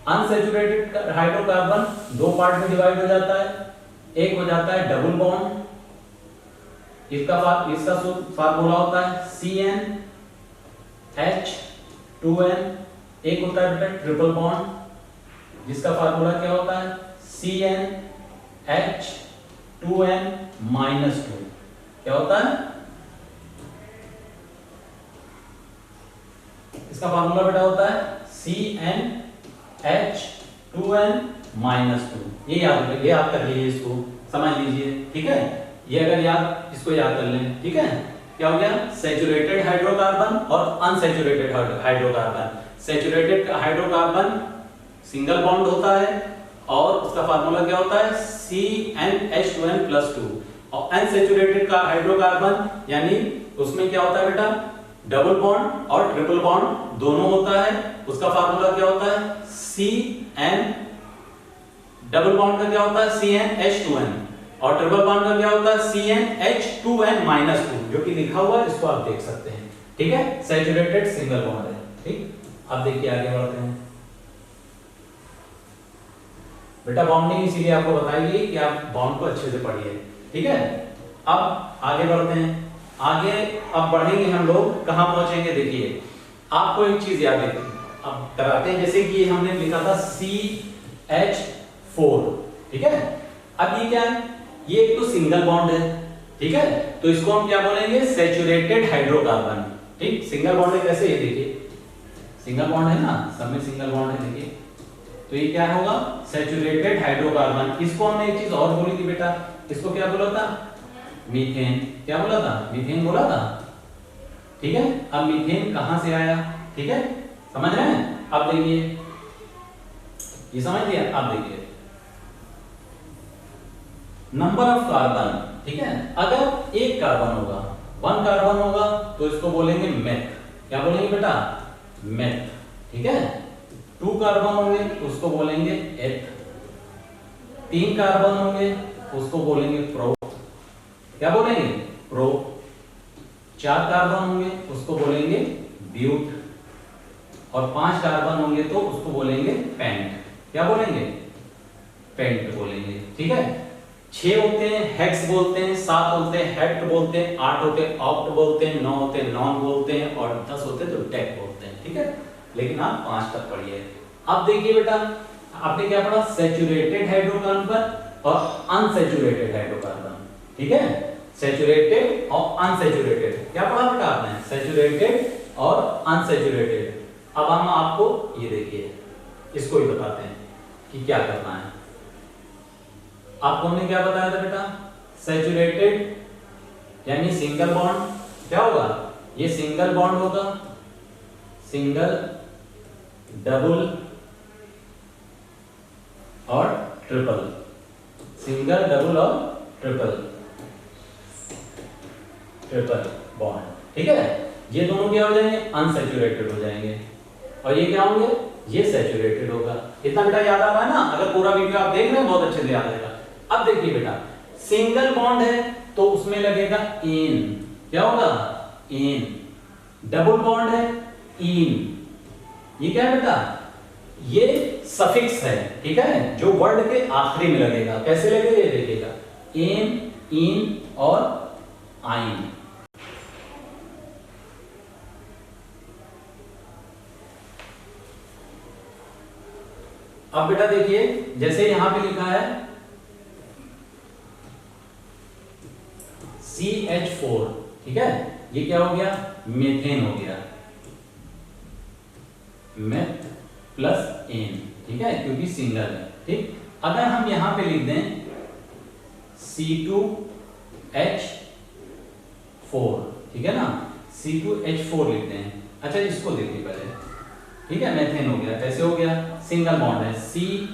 अनसैचुरेटेड हाइड्रोकार्बन दो पार्ट में डिवाइड हो जाता है, एक हो जाता है डबल बॉन्ड, इसका फार्मूला होता है CnH2n, एक होता है बेटा ट्रिपल बॉन्ड, जिसका फार्मूला क्या होता है CnH2n-2। क्या होता है इसका फार्मूला बेटा, होता है CnH2n-2। ये याद कर लीजिए, इसको समझ लीजिए, ठीक है। ये अगर इसको याद कर लें, ठीक है। क्या हो गया, सैचुरेटेड हाइड्रोकार्बन और unsaturated hydrocarbon. Saturated hydrocarbon single bond होता है और उसका फार्मूला क्या होता है CnH2n+2। और अनसैचुरेटेड का हाइड्रोकार्बन यानी उसमें क्या होता है बेटा, डबल बॉन्ड और ट्रिपल बॉन्ड दोनों होता है। उसका फार्मूला क्या होता है डबल बॉन्ड का क्या होता है CnH2n, और ट्रिपल बॉन्ड का क्या होता है CnH2n-2, जो कि लिखा हुआ है, इसको आप देख सकते हैं, ठीक है। सैचुरेटेड सिंगल बॉन्ड है, ठीक। अब देखिए आगे बढ़ते हैं बेटा। बॉन्डिंग इसीलिए आपको बताएगी कि आप बॉन्ड को अच्छे से पढ़िए, ठीक है। अब आगे बढ़ते हैं, आगे अब बढ़ेंगे हम लोग, कहां पहुंचेंगे देखिए। आपको एक चीज याद रखिए, अब कराते हैं, जैसे कि हमने लिखा था CH4, ठीक है। अब ये क्या है, ये एक तो सिंगल बॉन्ड है, ठीक है, तो इसको हम क्या बोलेंगे, सैचुरेटेड हाइड्रोकार्बन, ठीक। सिंगल बॉन्ड है कैसे, ये देखिए सिंगल बॉन्ड है ना, सब में सिंगल बॉन्ड है, देखिए। तो ये क्या होगा, सैचुरेटेड हाइड्रोकार्बन। इसको हमने एक चीज और बोली थी बेटा, इसको क्या बोला था, मीथेन। क्या बोला था, मीथेन बोला था, ठीक है। अब मीथेन कहां से आया, ठीक है, समझ रहे हैं। अब देखिए, ये समझ लिया। अब देखिए नंबर ऑफ कार्बन, ठीक है। अगर एक कार्बन होगा, 1 कार्बन होगा, तो इसको बोलेंगे मेथ। क्या बोलेंगे बेटा, मेथ, ठीक है। 2 कार्बन होंगे, उसको बोलेंगे एथ। 3 कार्बन होंगे, उसको बोलेंगे प्रो। क्या बोलेंगे, प्रो। 4 कार्बन होंगे, उसको बोलेंगे ब्यूट। और 5 कार्बन होंगे तो उसको बोलेंगे पेंट। क्या बोलेंगे, पेंट बोलेंगे, ठीक है। 6 होते हैं हेक्स बोलते हैं, 7 होते हैं हेक्ट बोलते हैं, 8 होते हैं ऑक्ट बोलते हैं, 9 होते हैं नॉन बोलते हैं, और 10 होते हैं तो टेक बोलते हैं, ठीक है। लेकिन आप 5 तक पढ़िए। अब देखिए बेटा, आपने क्या पढ़ा, सैचुरेटेड हाइड्रोकार्बन और अनसैचुरेटेड हाइड्रोकार्बन, ठीक है। सैचुरेटेड और अनसैचुरेटेड क्या पढ़ा बेटा आपने, सैचुरेटेड और अनसैचुरेटेड। अब हम आपको ये देखिए, इसको ही बताते हैं कि क्या करना है। आपको हमने क्या बताया था बेटा, सैचुरेटेड यानी सिंगल बॉन्ड क्या होगा, ये सिंगल बॉन्ड होगा, सिंगल, डबल और ट्रिपल, सिंगल, डबल और ट्रिपल, ट्रिपल बॉन्ड, ठीक है। ये दोनों क्या हो जाएंगे, अनसैचुरेटेड हो जाएंगे, और ये क्या होंगे, ये सैचुरेटेड होगा। इतना बेटा याद आ रहा है ना? अगर पूरा वीडियो आप देख रहे हैं बहुत अच्छे से याद आएगा। अब देखिए बेटा, सिंगल बॉन्ड है तो उसमें लगेगा इन, क्या होगा, इन। डबल बॉन्ड है, इन। ये क्या है बेटा, ये सफिक्स है, ठीक है, जो वर्ड के आखिरी में लगेगा। कैसे लगेगा ये देखिएगा, इन, इन और आइन। अब बेटा देखिए, जैसे यहां पे लिखा है CH4, ठीक है, ये क्या हो गया, मेथेन हो गया, मेथ प्लस एन, ठीक है, क्योंकि सिंगल है, ठीक। अगर हम यहां पे लिख दें C2H4, ठीक है ना, C2H4 लिख दें। अच्छा इसको देखिए पहले, ठीक है, मेथेन हो गया। कैसे हो गया, सिंगल बॉन्ड है, CHHH,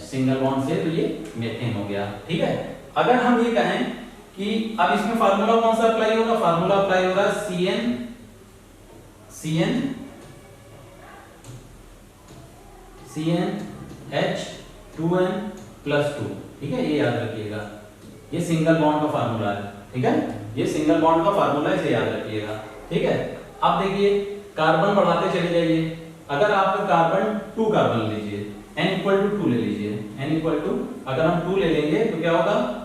सिंगल बॉन्ड से, तो ये मेथेन हो गया, ठीक है। अगर हम ये कहें कि अब इसमें फार्मूला कौन सा अप्लाई होगा, फार्मूला अप्लाई होगा CnH2n+2, ठीक है, ये याद रखिएगा। ये सिंगल बॉन्ड का फार्मूला है, ठीक है, ये सिंगल बॉन्ड का फार्मूला है, इसे याद रखिएगा, ठीक है। अब देखिए, कार्बन बढ़ाते चले जाइए। अगर आपका कार्बन 2 कार्बन लीजिए, n=2 ले लीजिए, अगर हम 2 ले लेंगे तो क्या होगा,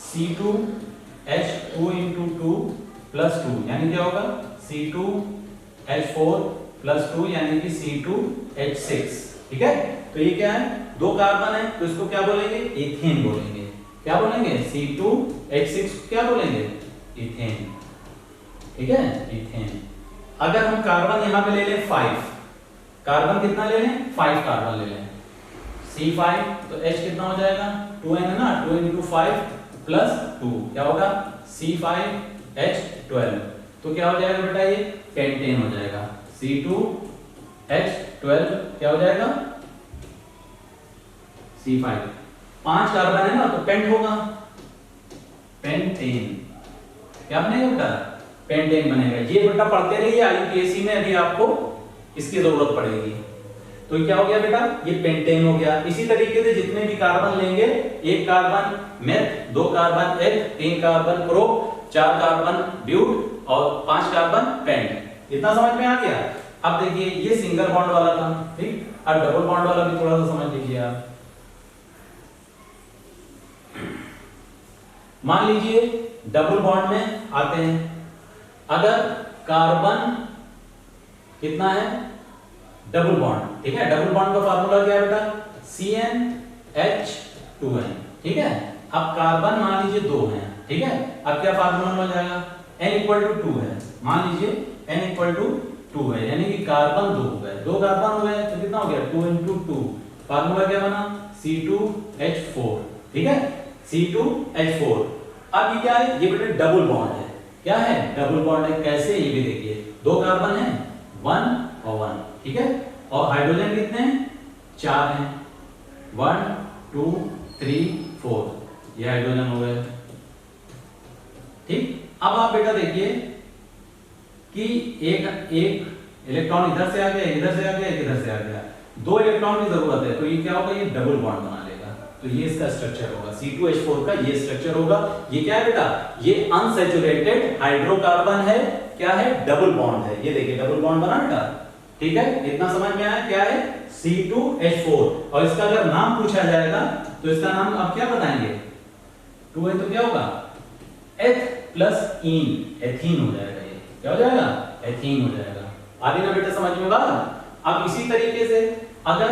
C2H2 यानी क्या होगा, C2H4+2 यानी कि C2H6, ठीक है। तो ये क्या है, 2 कार्बन है, तो इसको क्या बोलेंगे, इथेन बोलेंगे। क्या बोलेंगे, C2H6 क्या बोलेंगे, इथेन, ठीक है, इथेन। अगर हम कार्बन यहां पे ले लें 5, कार्बन कितना ले लें, 5 कार्बन ले लें, C5, तो H कितना हो जाएगा, 2n है ना, 2 × 5+2 क्या होगा, C5H12, तो क्या हो जाएगा बेटा, ये पेंटेन हो जाएगा। C2H12 क्या हो जाएगा, C5, 5 कार्बन है ना, तो पेंट होगा, पेंटेन, क्या बनेगा बेटा, पेंटेन बनेगा। ये बेटा पढ़ते रहिए, IUPAC में अभी आपको इसकी जरूरत पड़ेगी। तो क्या हो गया बेटा, ये पेंटेन हो गया। इसी तरीके से जितने भी कार्बन लेंगे, 1 कार्बन मेथ, 2 कार्बन एथ, 3 कार्बन प्रो, 4 कार्बन ब्यूट और 5 कार्बन पेंट। इतना समझ में आ गया। अब देखिए, ये सिंगल बॉन्ड वाला था, ठीक, और डबल बॉन्ड वाला भी थोड़ा सा समझ लीजिए आप। मान लीजिए डबल बॉन्ड में आते हैं, अगर कार्बन कितना है, डबल बॉन्ड, ठीक है, डबल बॉन्ड का फार्मूला क्या है बेटा, CnH2n, ठीक है। अब कार्बन मान लीजिए 2 हैं, ठीक है, अब क्या फार्मूला हो जाएगा, n=2 है, मान लीजिए n=2 है, यानी कि कार्बन 2 हो गए, 2 कार्बन हो गए, तो कितना हो गया, 2 × 2, फार्मूला क्या बना, C2H4, ठीक है, C2H4। अब ये क्या है, ये बेटा डबल बॉन्ड है, क्या है, डबल बॉन्ड है। कैसे, ये भी देखिए, 2 कार्बन है, 1 और 1, ठीक है, और हाइड्रोजन कितने हैं, 4 हैं, 1 2 3 4, ये हाइड्रोजन हो गए, ठीक। अब आप बेटा देखिए कि एक इलेक्ट्रॉन इधर से आ गया, इधर से आ गया, इधर से आ गया, 2 इलेक्ट्रॉन की जरूरत है, तो ये क्या होगा, ये डबल बॉन्ड बना लेगा। तो ये इसका स्ट्रक्चर होगा, C2H4 का ये स्ट्रक्चर होगा। ये क्या है बेटा, ये अनसैचुरेटेड हाइड्रोकार्बन है, क्या है, डबल बॉन्ड है। ये देखिए डबल बॉन्ड बना बेटा, ठीक है, इतना समझ में आया, क्या है, C2H4। और इसका अगर नाम पूछा जाएगा तो इसका नाम आप क्या बताएंगे, 2 है तो क्या होगा, एथ प्लस इन, एथीन हो जाएगा। ये क्या हो जाएगा, एथीन हो जाएगा। आगे ना बेटा समझ में बात। अब इसी तरीके से अगर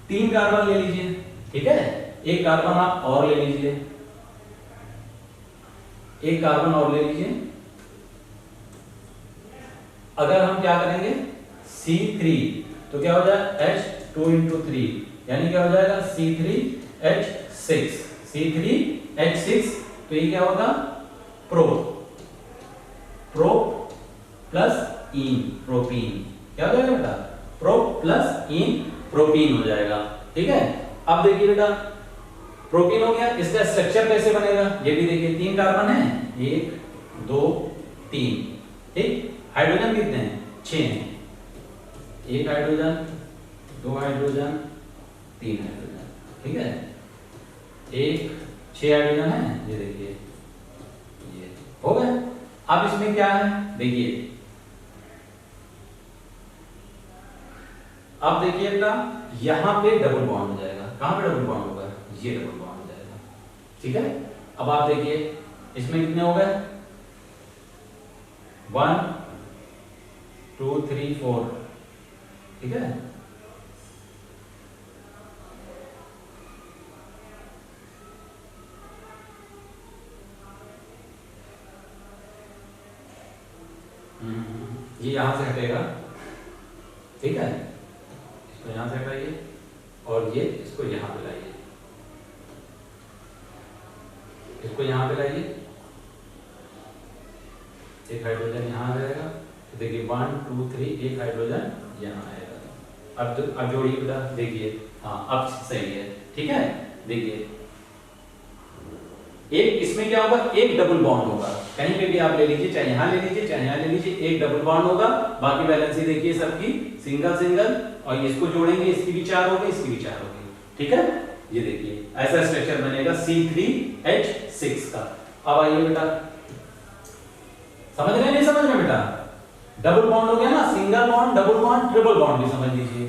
3 कार्बन ले लीजिए, ठीक है, 1 कार्बन आप और ले लीजिए, 1 कार्बन और ले लीजिए। अगर हम क्या करेंगे, C3, तो क्या हो जाएगा, H2 × 3, यानी क्या हो जाएगा, C3H6, तो ये क्या होगा, प्रो प्लस इन प्रोपीन, क्या हो जाएगा बेटा, प्रो प्लस इन प्रोपीन हो जाएगा। ठीक है, अब देखिए बेटा प्रोपीन हो गया, इसका स्ट्रक्चर कैसे बनेगा ये भी देखिए, 3 कार्बन है, 1 2 3, ठीक। हाइड्रोजन कितने हैं, 6 हैं, 1 हाइड्रोजन 2 हाइड्रोजन 3 हाइड्रोजन, ठीक है, 6 हाइड्रोजन है, ये देखिए ये हो गया। अब इसमें क्या है देखिए, अब देखिए बेटा यहां पे डबल बॉन्ड हो जाएगा, कहां पे डबल बॉन्ड होगा, ये डबल बॉन्ड हो जाएगा। ठीक है, अब आप देखिए इसमें कितने हो गए, 1 2 3 4, ठीक है, ये यहां से हटेगा, ठीक है, इसको यहां से हटाइए और ये इसको यहां पे लाइए, इसको यहां पे लाइए, एक हाइड्रोजन यहां आ जाएगा, तो देखिए 1 2 3, एक हाइड्रोजन यहां आएगा। अब जोड़िए बेटा, देखिए हाँ अब सही है, ठीक है। देखिए एक इसमें क्या होगा, एक डबल बॉन्ड होगा, कहीं पे भी आप ले लीजिए, चाहे यहां ले लीजिए चाहे यहां ले लीजिए, एक डबल बॉन्ड होगा, बाकी वैलेंसी देखिए सबकी सिंगल सिंगल, और इसको जोड़ेंगे इसकी भी 4 होगी, इसकी भी 4 होगी, ठीक है। ये देखिए ऐसा स्ट्रक्चर बनेगा C3H6 का। अब आइए बेटा, समझ रहे हैं नहीं समझ रहे बेटा, डबल बॉन्ड हो गया ना, single bond double bond triple bond भी समझ लीजिए,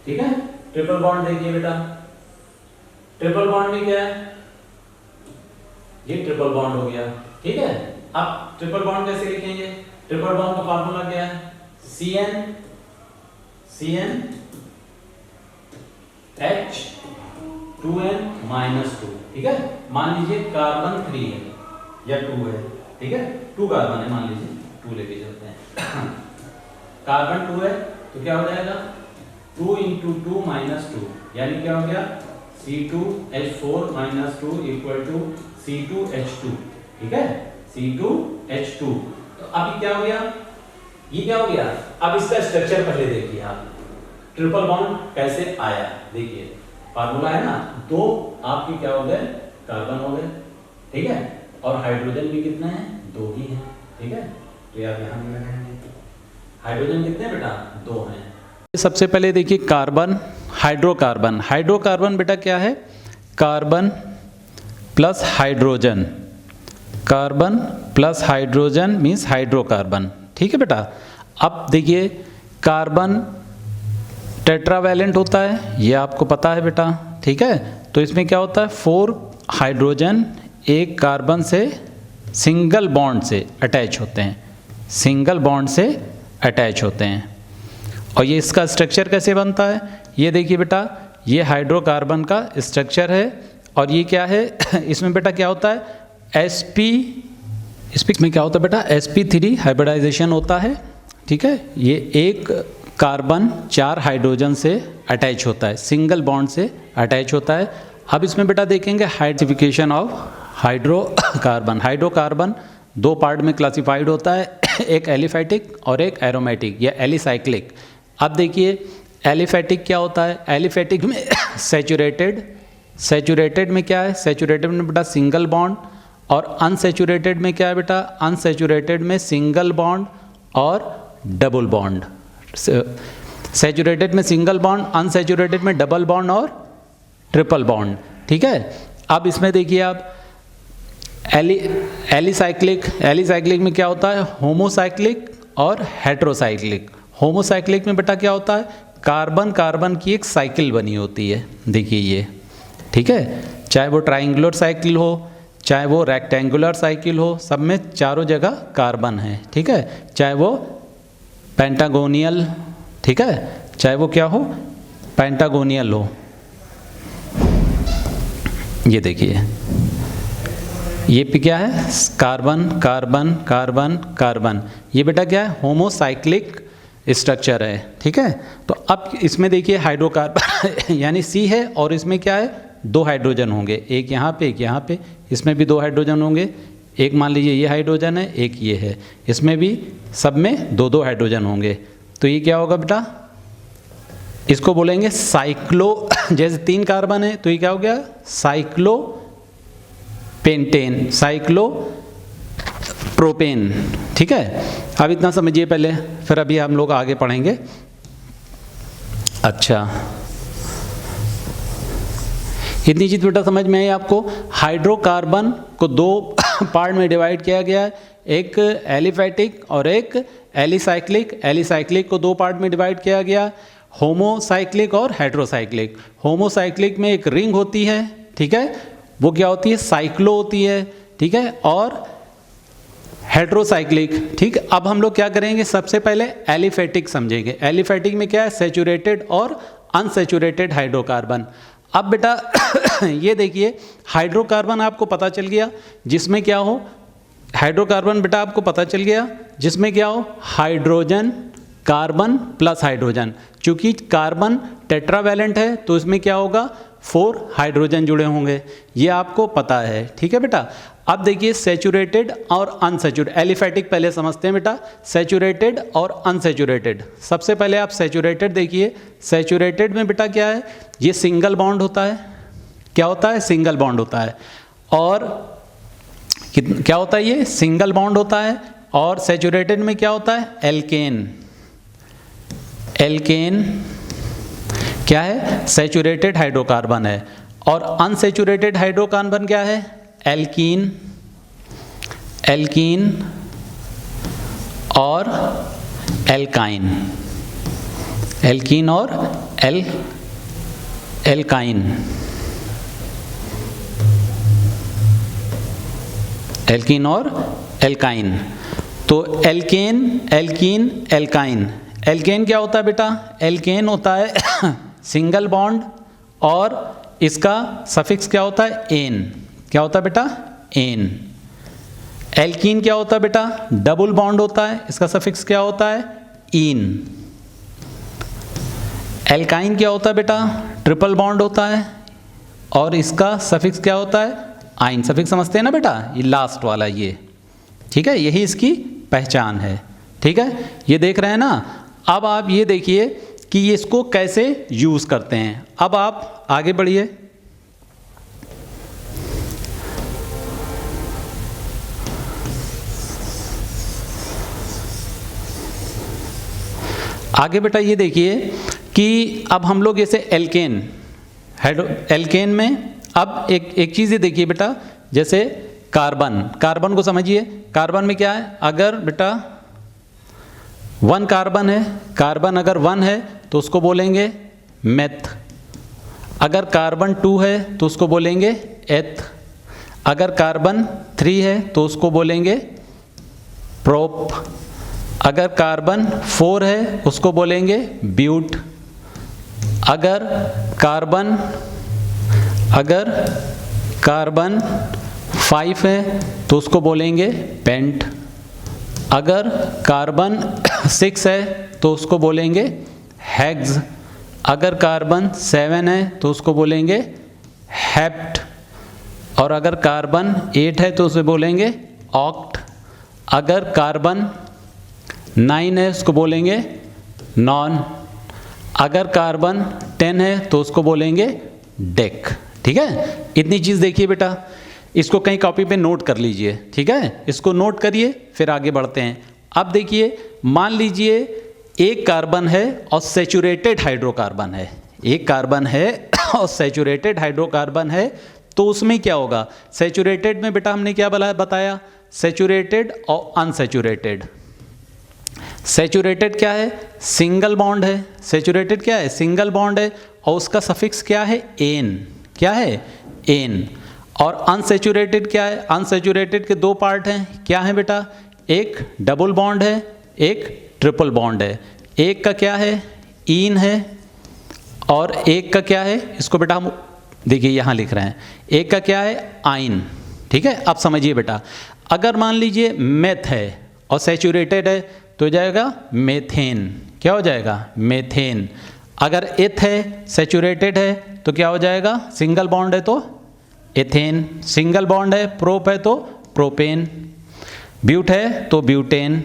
ठीक है। ट्रिपल बॉन्ड देखिए बेटा, ट्रिपल बॉन्ड भी क्या है, ये ट्रिपल बॉन्ड हो गया, ठीक है। अब ट्रिपल बॉन्ड कैसे लिखेंगे, ट्रिपल बॉन्ड का फार्मूला क्या है, CN H2n-2, ठीक है। मान लीजिए कार्बन 3 है या 2 है, ठीक है, 2 कार्बन है, मान लीजिए 2 लेके चलते हैं कार्बन 2 है तो क्या हो जाएगा, 2 × 2 - 2, यानी क्या हो गया, C2H4 - 2 = C2H2, ठीक है, C2H2। तो अभी क्या हो गया, ये क्या हो गया, अब इसका स्ट्रक्चर पहले देखिए आप, ट्रिपल बॉन्ड कैसे आया, देखिए फार्मूला है ना, 2 आपके क्या हो गए, कार्बन हो गए, ठीक है, और हाइड्रोजन भी कितने हैं, 2 ही हैं, ठीक है। तो यार यहां भी लगाएंगे, हाइड्रोजन कितने बेटा, 2 हैं। सबसे पहले देखिए कार्बन, हाइड्रोकार्बन, हाइड्रोकार्बन बेटा क्या है, carbon plus hydrogen, carbon plus hydrogen means hydrocarbon, ठीक है बेटा। अब देखिए कार्बन टेट्रावैलेंट होता है, ये आपको पता है बेटा, ठीक है। तो इसमें क्या होता है, 4 हाइड्रोजन एक कार्बन से सिंगल बॉन्ड से अटैच होते हैं, सिंगल बॉन्ड से अटैच होते हैं। और ये इसका स्ट्रक्चर कैसे बनता है, ये देखिए बेटा, ये हाइड्रोकार्बन का स्ट्रक्चर है, और ये क्या है इसमें बेटा क्या होता है, इसमें क्या होता है बेटा, sp3 हाइब्रिडाइजेशन होता है, ठीक है। ये एक कार्बन 4 हाइड्रोजन से अटैच होता है, सिंगल बॉन्ड से अटैच होता है। अब इसमें बेटा देखेंगे हाइड्रोफिकेशन ऑफ हाइड्रोकार्बन, हाइड्रोकार्बन 2 पार्ट में क्लासिफाइड होता है, एक एलिफैटिक और एक एरोमेटिक या एलिसाइक्लिक। अब देखिए एलिफैटिक क्या होता है, एलिफैटिक में सैचुरेटेड में क्या है, सैचुरेटेड में बेटा सिंगल बॉन्ड, और अनसैचुरेटेड में क्या है बेटा, अनसैचुरेटेड में सिंगल बॉन्ड और डबल बॉन्ड, सैचुरेटेड में सिंगल बॉन्ड, अनसैचुरेटेड में डबल बॉन्ड और ट्रिपल बॉन्ड, ठीक है। अब इसमें देखिए आप एलिसाइक्लिक में क्या होता है, होमोसाइक्लिक और हेटेरोसाइक्लिक। होमोसाइक्लिक में बेटा क्या होता है, कार्बन कार्बन की एक साइकिल बनी होती है, देखिए ये, ठीक है, चाहे वो ट्राइंगुलर साइकिल हो चाहे वो रेक्टेंगुलर साइकिल हो, सब में चारों जगह कार्बन है, ठीक है, चाहे वो पेंटागोनियल, ठीक है, चाहे वो क्या हो, पेंटागोनियल हो। ये देखिए ये भी क्या है, कार्बन कार्बन कार्बन कार्बन, ये बेटा क्या है, होमोसाइक्लिक स्ट्रक्चर है, ठीक है। तो अब इसमें देखिए हाइड्रोकार्बन यानी C है, और इसमें क्या है, 2 हाइड्रोजन होंगे, एक यहाँ पे एक यहाँ पे, इसमें भी 2 हाइड्रोजन होंगे, एक मान लीजिए ये हाइड्रोजन है, एक ये है, इसमें भी सब में 2-2 हाइड्रोजन होंगे। तो ये क्या होगा बेटा, इसको बोलेंगे साइक्लो, जैसे 3 कार्बन है तो ये क्या हो गया, साइक्लो पेंटेन, साइक्लो प्रोपेन। ठीक है, अब इतना समझिए पहले, फिर अभी हम लोग आगे पढ़ेंगे। अच्छा, इतनी चीज बेटा समझ में आई आपको। हाइड्रोकार्बन को 2 पार्ट में डिवाइड किया गया है, एक एलिफैटिक और एक एलिसाइक्लिक। एलिसाइक्लिक को 2 पार्ट में डिवाइड किया गया, होमोसाइक्लिक और हेट्रोसाइक्लिक। होमोसाइक्लिक में एक रिंग होती है, ठीक है, वो क्या होती है, साइक्लो होती है, ठीक है, और हेट्रोसाइक्लिक। ठीक, अब हम लोग क्या करेंगे, सबसे पहले एलिफैटिक समझेंगे। एलिफैटिक में क्या है, सैचुरेटेड और अनसैचुरेटेड हाइड्रोकार्बन। अब बेटा ये देखिए, हाइड्रोकार्बन आपको पता चल गया जिसमें क्या हो, हाइड्रोकार्बन बेटा आपको पता चल गया जिसमें क्या हो, हाइड्रोजन कार्बन प्लस हाइड्रोजन। चूंकि कार्बन टेट्रावैलेंट है तो इसमें क्या होगा, 4 हाइड्रोजन जुड़े होंगे, ये आपको पता है। ठीक है बेटा, अब देखिए सैचुरेटेड और अनसैचुरेटेड। एलिफैटिक पहले समझते हैं बेटा, सैचुरेटेड और अनसैचुरेटेड। सबसे पहले आप सैचुरेटेड देखिए, सैचुरेटेड में बेटा क्या है, ये सिंगल बॉन्ड होता है। क्या होता है, सिंगल बॉन्ड होता है। और क्या होता है, ये सिंगल बॉन्ड होता है। और सैचुरेटेड में क्या होता है, एल्केन। एल्केन क्या है, सैचुरेटेड हाइड्रोकार्बन है। और अनसैचुरेटेड हाइड्रोकार्बन क्या है, एल्कीन। एल्कीन और एल्काइन। एल्कीन और एल्काइन। एल्कीन और एल्काइन। तो एल्केन, एल्कीन, एल्काइन। एल्केन क्या होता है बेटा, एल्केन होता है सिंगल बॉन्ड और इसका सफिक्स क्या होता है, एन। क्या होता है बेटा, एन। एल्कीन क्या होता है बेटा, डबल बॉन्ड होता है, इसका सफिक्स क्या होता है, ईन। एल्काइन क्या होता है बेटा, ट्रिपल बॉन्ड होता है और इसका सफिक्स क्या होता है, आइन। सफिक्स समझते हैं ना बेटा, ये लास्ट वाला ये, ठीक है, यही इसकी पहचान है। ठीक है, ये देख रहे हैं ना। अब आप ये देखिए कि ये इसको कैसे यूज करते हैं। अब आप आगे बढ़िए, आगे बेटा ये देखिए कि अब हम लोग जैसे एल्केन, एल्केन में अब एक चीज़ ये देखिए बेटा, जैसे कार्बन, कार्बन को समझिए। कार्बन में क्या है, अगर बेटा 1 कार्बन है, कार्बन अगर 1 है तो उसको बोलेंगे मेथ। अगर कार्बन 2 है तो उसको बोलेंगे एथ। अगर कार्बन 3 है तो उसको बोलेंगे प्रोप। अगर कार्बन 4 है उसको बोलेंगे ब्यूट। अगर कार्बन 5 है तो उसको बोलेंगे पेंट। अगर कार्बन 6 है तो उसको बोलेंगे हेक्स। अगर कार्बन 7 है तो उसको बोलेंगे हेप्ट। और अगर कार्बन 8 है तो उसे बोलेंगे ऑक्ट। अगर कार्बन 9 है उसको बोलेंगे नॉन। अगर कार्बन 10 है तो उसको बोलेंगे डेक। ठीक है, इतनी चीज़ देखिए बेटा, इसको कहीं कॉपी पे नोट कर लीजिए। ठीक है, इसको नोट करिए, फिर आगे बढ़ते हैं। अब देखिए, मान लीजिए एक कार्बन है और सैचुरेटेड हाइड्रोकार्बन है। एक कार्बन है और सैचुरेटेड हाइड्रोकार्बन है, तो उसमें क्या होगा, सैचुरेटेड में बेटा हमने क्या बताया, सैचुरेटेड और अनसैचुरेटेड। सैचुरेटेड क्या है, सिंगल बॉन्ड है। सैचुरेटेड क्या है, सिंगल बॉन्ड है और उसका सफिक्स क्या है, एन। क्या है, एन। और अनसैचुरेटेड क्या है, अनसैचुरेटेड के 2 पार्ट हैं। क्या है बेटा, एक डबल बॉन्ड है, एक ट्रिपल बॉन्ड है। एक का क्या है, ईन है, और एक का क्या है, इसको बेटा हम देखिए यहाँ लिख रहे हैं, एक का क्या है, आइन। ठीक है, अब समझिए बेटा, अगर मान लीजिए मेथ है और सैचुरेटेड है तो हो जाएगा मेथेन। क्या हो जाएगा, मेथेन। अगर एथ है, सैचुरेटेड है तो क्या हो जाएगा, सिंगल बॉन्ड है तो एथेन, सिंगल बॉन्ड है, प्रोप है तो प्रोपेन, ब्यूट है तो ब्यूटेन।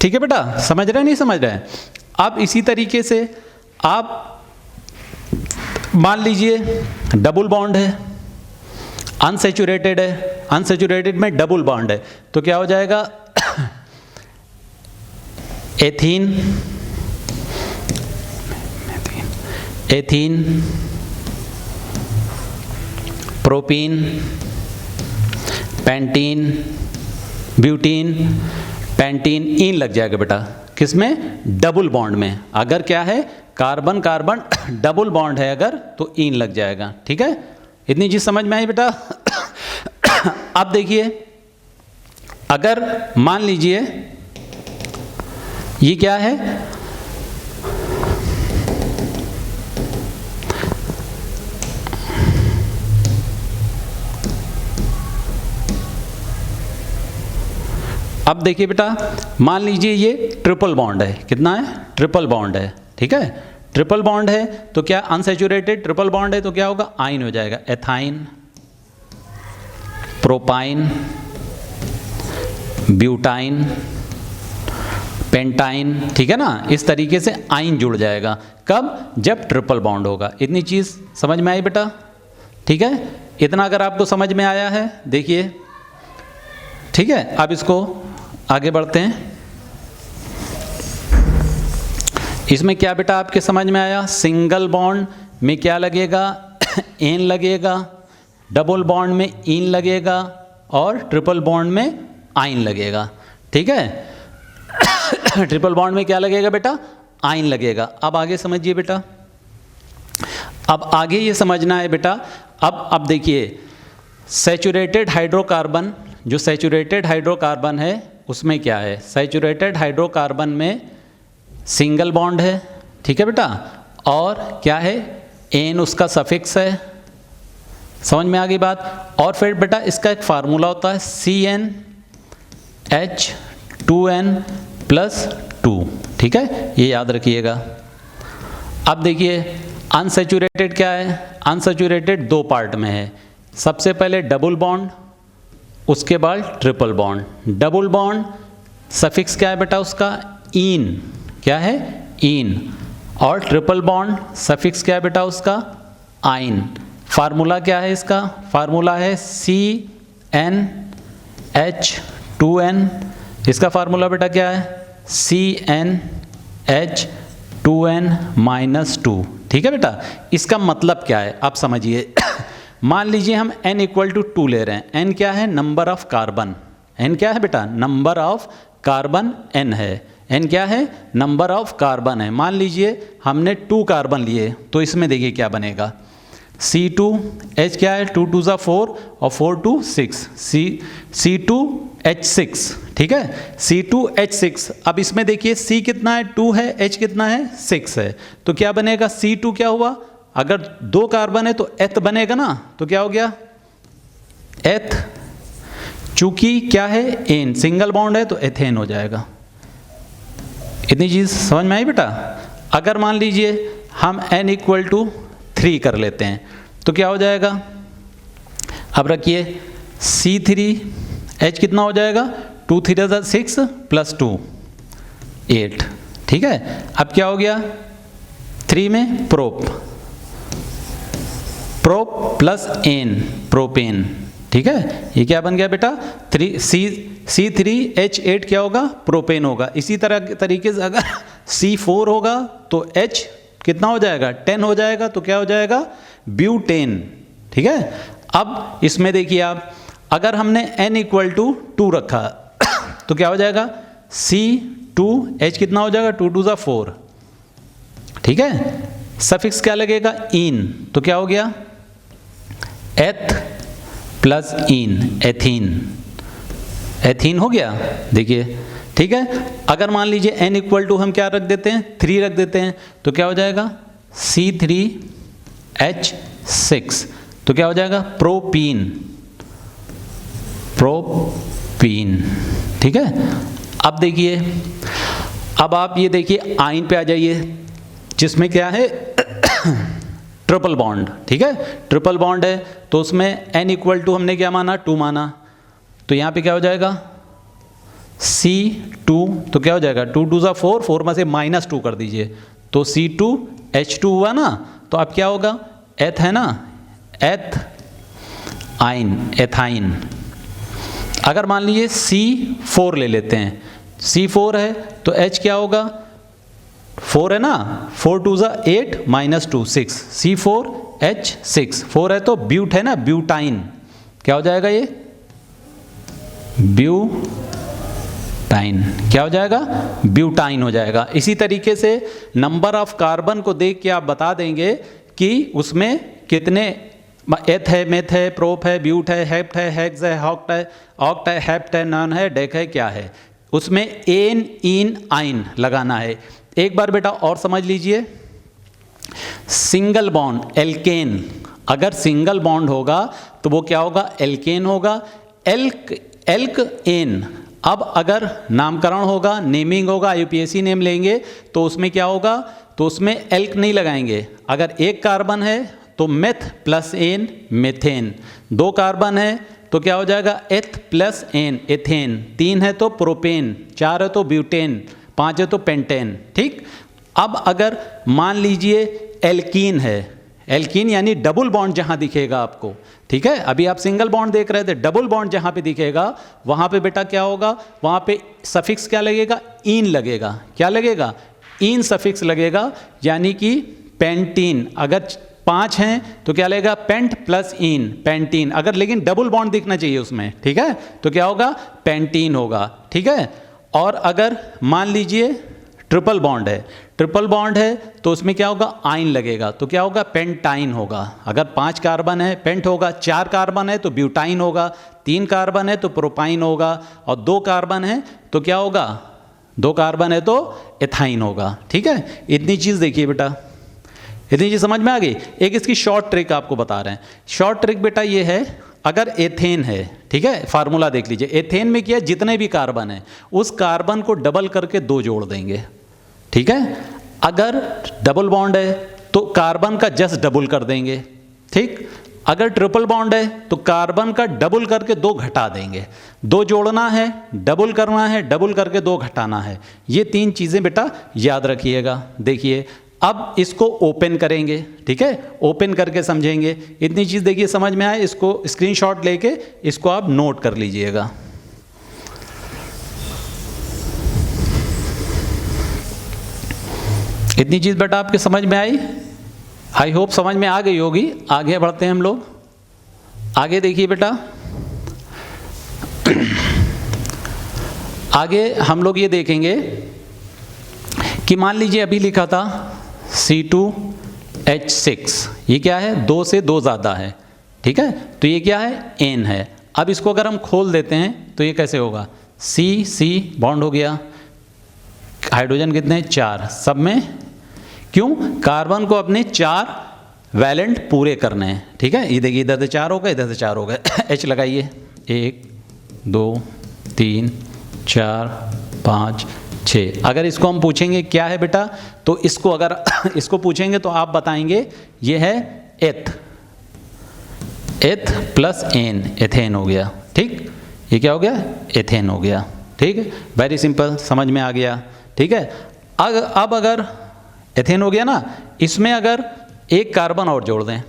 ठीक है बेटा, समझ रहे हैं नहीं समझ रहे हैं? अब इसी तरीके से आप मान लीजिए डबल बॉन्ड है, अनसैचुरेटेड है, अनसैचुरेटेड में डबल बॉन्ड है, तो क्या हो जाएगा, ethene, ethene, propene, pentene, butene, pentene, ene लग जाएगा बेटा, किसमें, डबल बॉन्ड में। अगर क्या है, कार्बन कार्बन डबल बॉन्ड है अगर, तो इन लग जाएगा। ठीक है, इतनी चीज समझ में आई बेटा? अब देखिए, अगर मान लीजिए ये क्या है, अब देखिए बेटा, मान लीजिए ये ट्रिपल बॉन्ड है, कितना है, ट्रिपल बॉन्ड है। ठीक है, ट्रिपल बॉन्ड है तो क्या, अनसैचुरेटेड ट्रिपल बॉन्ड है तो क्या होगा, आइन हो जाएगा, एथाइन, प्रोपाइन, ब्यूटाइन, पेंटाइन। ठीक है ना, इस तरीके से आइन जुड़ जाएगा। कब, जब ट्रिपल बॉन्ड होगा। इतनी चीज समझ में आई बेटा? ठीक है, इतना अगर आपको समझ में आया है, देखिए ठीक है, अब इसको आगे बढ़ते हैं। इसमें क्या बेटा आपके समझ में आया, सिंगल बॉन्ड में क्या लगेगा, एन लगेगा, डबल बॉन्ड में इन लगेगा, और ट्रिपल बॉन्ड में आइन लगेगा। ठीक है, ट्रिपल बॉन्ड में क्या लगेगा बेटा, आइन लगेगा। अब आगे समझिए बेटा, अब आगे ये समझना है बेटा, अब देखिए, सैचुरेटेड हाइड्रोकार्बन, जो सैचुरेटेड हाइड्रोकार्बन है उसमें क्या है, सैचुरेटेड हाइड्रोकार्बन में सिंगल बॉन्ड है। ठीक है बेटा, और क्या है, एन उसका सफिक्स है। समझ में आ गई बात? और फिर बेटा इसका एक फार्मूला होता है, CnH2n+2। ठीक है, ये याद रखिएगा। अब देखिए, अनसैचुरेटेड क्या है, अनसैचुरेटेड दो पार्ट में है। सबसे पहले डबल बॉन्ड, उसके बाद triple bond. Double bond suffix क्या है बेटा उसका, इन, क्या है, इन। और ट्रिपल बॉन्ड सफिक्स क्या है बेटा उसका, आइन। फार्मूला क्या है इसका, फार्मूला है CnH2n। इसका फार्मूला बेटा क्या है, CnH2n-2। ठीक है बेटा, इसका मतलब क्या है आप समझिए। मान लीजिए हम n=2 ले रहे हैं। n क्या है, नंबर ऑफ कार्बन। n क्या है बेटा, नंबर ऑफ कार्बन n है। n क्या है, नंबर ऑफ कार्बन है। मान लीजिए हमने 2 कार्बन लिए, तो इसमें देखिए क्या बनेगा, C2H क्या है, 2 2 4 और 4 2 6, C2H6। ठीक है, C2H6। अब इसमें देखिए C कितना है, 2 है, H कितना है, 6 है, तो क्या बनेगा, C2 क्या हुआ, अगर 2 कार्बन है तो एथ बनेगा ना, तो क्या हो गया, एथ। चूंकि क्या है, एन, सिंगल बॉन्ड है तो एथेन हो जाएगा। इतनी चीज समझ में आई बेटा? अगर मान लीजिए हम n=3 कर लेते हैं, तो क्या हो जाएगा, अब रखिए, C3H कितना हो जाएगा, 2 3 6 + 2 8। ठीक है, अब क्या हो गया, 3 में prop, prop plus ane, propane. ठीक है, ये क्या बन गया बेटा, C3H8 क्या होगा, प्रोपेन होगा। इसी तरीके से अगर C4 होगा तो H कितना हो जाएगा, 10 हो जाएगा, तो क्या हो जाएगा, ब्यूटेन। ठीक है, अब इसमें देखिए आप, अगर हमने n=2 रखा तो क्या हो जाएगा, C2H कितना हो जाएगा, 2 2 4। ठीक है, सफिक्स क्या लगेगा, इन, तो क्या हो गया, एथ प्लस इन, एथीन। एथीन हो गया, देखिए। ठीक है, अगर मान लीजिए n= हम क्या रख देते हैं, 3 रख देते हैं, तो क्या हो जाएगा, C3H6, तो क्या हो जाएगा, प्रोपीन, प्रोपीन। ठीक है, अब देखिए, अब आप ये देखिए आइन पे आ जाइए, जिसमें क्या है, ट्रिपल बॉन्ड, ठीक है, ट्रिपल बॉन्ड है तो उसमें n इक्वल टू हमने क्या माना, 2 माना, तो यहाँ पे क्या हो जाएगा C2, तो क्या हो जाएगा 2 2 ज़ा 4, 4 में से -2 कर दीजिए तो C2H2 हुआ ना। तो अब क्या होगा, एथ है ना, एथ आइन, एथाइन। अगर मान लीजिए C4 ले लेते हैं, C4 है तो H क्या होगा, 4 है ना, 4 2 ज़ा 8 -2 6, C4H6, 4 है तो ब्यूट है ना, ब्यूटाइन, क्या हो जाएगा ये ब्यूटाइन, क्या हो जाएगा ब्यूटाइन हो जाएगा। इसी तरीके से नंबर ऑफ कार्बन को देख के आप बता देंगे कि उसमें कितने एथ है, मेथ है, प्रोप है, ब्यूट है, हेप्ट है, हेक्स है, ऑक्ट है, हेप्ट है, नॉन है, डेक है, क्या है, उसमें एन इन आइन लगाना है। एक बार बेटा और समझ लीजिए, सिंगल बॉन्ड एल्केन, अगर सिंगल बॉन्ड होगा तो वो क्या होगा, एल्केन होगा, एल्क एन। अब अगर नामकरण होगा, नेमिंग होगा, यूपीएससी नेम लेंगे तो उसमें क्या होगा, तो उसमें एल्क नहीं लगाएंगे। अगर एक कार्बन है तो meth plus ane, methane, 2 carbon है तो क्या हो जाएगा, एथ प्लस एन, एथेन, 3 है तो प्रोपेन, 4 है तो ब्यूटेन, 5 है तो पेंटेन, ठीक। अब अगर मान लीजिए एल्कीन है, एल्कीन यानी डबल बॉन्ड जहां दिखेगा आपको, ठीक है, अभी आप सिंगल बॉन्ड देख रहे थे, डबल बॉन्ड जहां पे दिखेगा वहां पे बेटा क्या होगा, वहां पे सफिक्स क्या लगेगा, इन लगेगा, क्या लगेगा, इन सफिक्स लगेगा, यानी कि पेंटीन। अगर 5 हैं तो क्या लगेगा, पेंट प्लस इन, पेंटीन। अगर लेकिन डबल बॉन्ड दिखना चाहिए उसमें, ठीक है, तो क्या होगा, पेंटीन होगा, ठीक है। और अगर मान लीजिए ट्रिपल बॉन्ड है, ट्रिपल बॉन्ड है तो उसमें क्या होगा, आइन लगेगा, तो क्या होगा, पेंटाइन होगा। अगर 5 कार्बन है पेंट होगा, 4 कार्बन है तो ब्यूटाइन होगा, 3 कार्बन है तो प्रोपाइन होगा, और 2 कार्बन है तो क्या होगा, 2 कार्बन है तो एथाइन होगा, ठीक है। इतनी चीज़ देखिए बेटा, इतनी चीज़ समझ में आ गई। एक इसकी शॉर्ट ट्रिक आपको बता रहे हैं। शॉर्ट ट्रिक बेटा ये है, अगर एथेन है, ठीक है, फार्मूला देख लीजिए, एथेन में क्या है, जितने भी कार्बन है उस कार्बन को डबल करके 2 जोड़ देंगे, ठीक है। अगर डबल बॉन्ड है तो कार्बन का जस्ट डबल कर देंगे, ठीक। अगर ट्रिपल बॉन्ड है तो कार्बन का डबल करके 2 घटा देंगे, 2 जोड़ना है, डबल करना है, डबल करके 2 घटाना है। ये 3 चीज़ें बेटा याद रखिएगा। देखिए अब इसको ओपन करेंगे, ठीक है, ओपन करके समझेंगे। इतनी चीज़ देखिए समझ में आए, इसको स्क्रीनशॉट लेके इसको आप नोट कर लीजिएगा। इतनी चीज़ बेटा आपके समझ में आई, आई होप समझ में आ गई होगी। आगे बढ़ते हैं हम लोग, आगे देखिए बेटा, आगे हम लोग ये देखेंगे कि मान लीजिए अभी लिखा था C2H6, ये क्या है, 2 से 2 ज़्यादा है, ठीक है, तो ये क्या है, N है। अब इसको अगर हम खोल देते हैं तो ये कैसे होगा, C बॉन्ड हो गया, हाइड्रोजन कितने, 4, सब में, क्यों, कार्बन को अपने 4 वैलेंट पूरे करने हैं, ठीक है। ये देखिए इधर से 4 हो गए, इधर से 4 हो गए, H लगाइए, 1 2 3 4 5 6। अगर इसको हम पूछेंगे क्या है बेटा, तो इसको अगर इसको पूछेंगे तो आप बताएंगे ये है एथ प्लस एन, एथेन हो गया, ठीक। ये क्या हो गया, एथेन हो गया, ठीक है, वेरी सिंपल, समझ में आ गया, ठीक है। अब अगर एथेन हो गया ना, इसमें अगर एक कार्बन और जोड़ दें,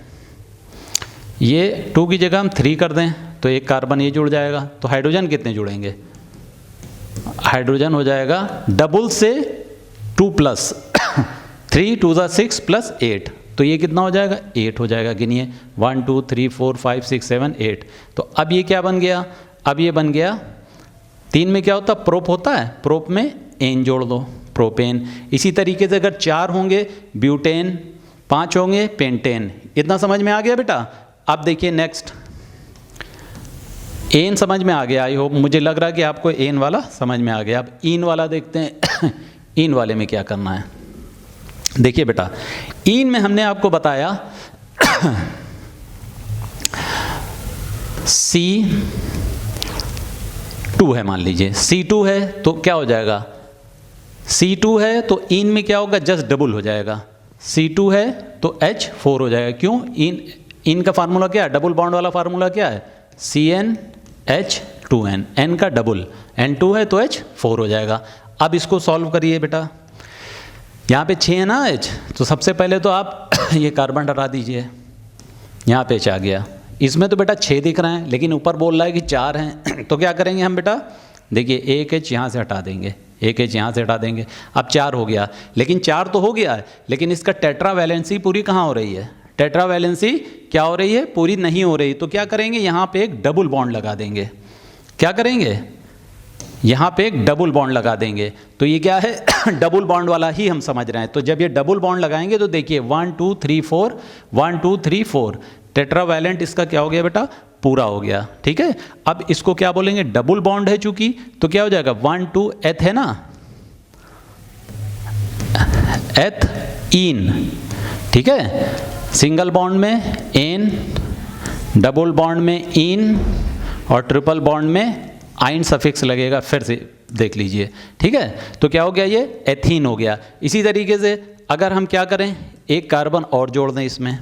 ये 2 की जगह हम 3 कर दें तो एक कार्बन ये जुड़ जाएगा, तो हाइड्रोजन कितने जुड़ेंगे, हाइड्रोजन हो जाएगा डबल से 2 प्लस 3 2 ज़ा 6 प्लस 8, तो ये कितना हो जाएगा, 8 हो जाएगा। गिनिए 1 2 3 4 5 6 7 8। तो अब ये क्या बन गया, अब ये बन गया, 3 में क्या होता है, प्रोप होता है, प्रोप में एन जोड़ दो, प्रोपेन। इसी तरीके से अगर 4 होंगे ब्यूटेन, 5 होंगे पेंटेन। इतना समझ में आ गया बेटा। अब देखिए नेक्स्ट, एन समझ में आ गया, आई होप, मुझे लग रहा है कि आपको एन वाला समझ में आ गया। अब इन वाला देखते हैं इन वाले में क्या करना है। देखिए बेटा, इन में हमने आपको बताया C2 है, मान लीजिए C2 है तो क्या हो जाएगा, C2 है तो इन में क्या होगा, जस्ट डबल हो जाएगा, C2 है तो H4 हो जाएगा। क्यों? इन का फार्मूला क्या है? डबल बॉन्ड वाला फार्मूला क्या है? CnH2n, N का डबल, N2 है तो H4 हो जाएगा। अब इसको सॉल्व करिए बेटा। यहाँ पे 6 है ना H, तो सबसे पहले तो आप ये कार्बन हटा दीजिए, यहाँ पे H आ गया। इसमें तो बेटा 6 दिख रहे हैं, लेकिन ऊपर बोल रहा है कि 4 हैं, तो क्या करेंगे हम बेटा? देखिए एक H यहाँ से हटा देंगे, एक H यहाँ से हटा देंगे, अब 4 हो गया। लेकिन 4 तो हो गया है, लेकिन इसका टेट्रा वैलेंसी पूरी कहाँ हो रही है? टेट्रा वैलेंसी क्या हो रही है? पूरी नहीं हो रही। तो क्या करेंगे? यहाँ पे एक डबल बॉन्ड लगा देंगे। क्या करेंगे? यहाँ पे एक डबल बॉन्ड लगा देंगे। तो ये क्या है? डबल बॉन्ड वाला ही हम समझ रहे हैं। तो जब ये डबल बॉन्ड लगाएंगे तो देखिए 1 2 3 4, 1 2 3 4, टेट्रावैलेंट इसका क्या हो गया बेटा? पूरा हो गया। ठीक है, अब इसको क्या बोलेंगे? डबल बॉन्ड है चूंकि, तो क्या हो जाएगा? 1 2 एथ है ना, एथ इन। ठीक है, सिंगल बॉन्ड में एन, डबल बॉन्ड में इन, और ट्रिपल बॉन्ड में आइन सफिक्स लगेगा। फिर से देख लीजिए। ठीक है, तो क्या हो गया? ये एथीन हो गया। इसी तरीके से अगर हम क्या करें, एक कार्बन और जोड़ दें इसमें,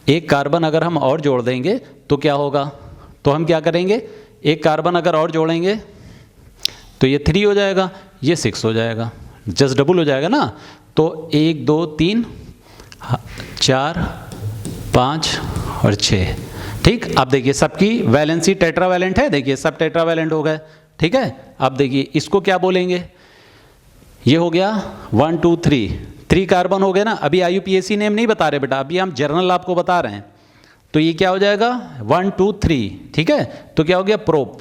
एक कार्बन अगर हम और जोड़ देंगे तो क्या होगा? तो हम क्या करेंगे? एक कार्बन अगर और जोड़ेंगे तो ये 3 हो जाएगा, ये 6 हो जाएगा, जस्ट डबल हो जाएगा ना। तो 1 2 3 4 5 और 6। ठीक, अब देखिए सबकी वैलेंसी टेट्रावैलेंट है, देखिए सब टेट्रावैलेंट हो गए। ठीक है, अब देखिए इसको क्या बोलेंगे? ये हो गया 1 2 3 कार्बन हो गए ना। अभी IUPAC नेम नहीं बता रहे बेटा, अभी हम जनरल आपको बता रहे हैं। तो ये क्या हो जाएगा? 1 2 3। ठीक है, तो क्या हो गया? Prop,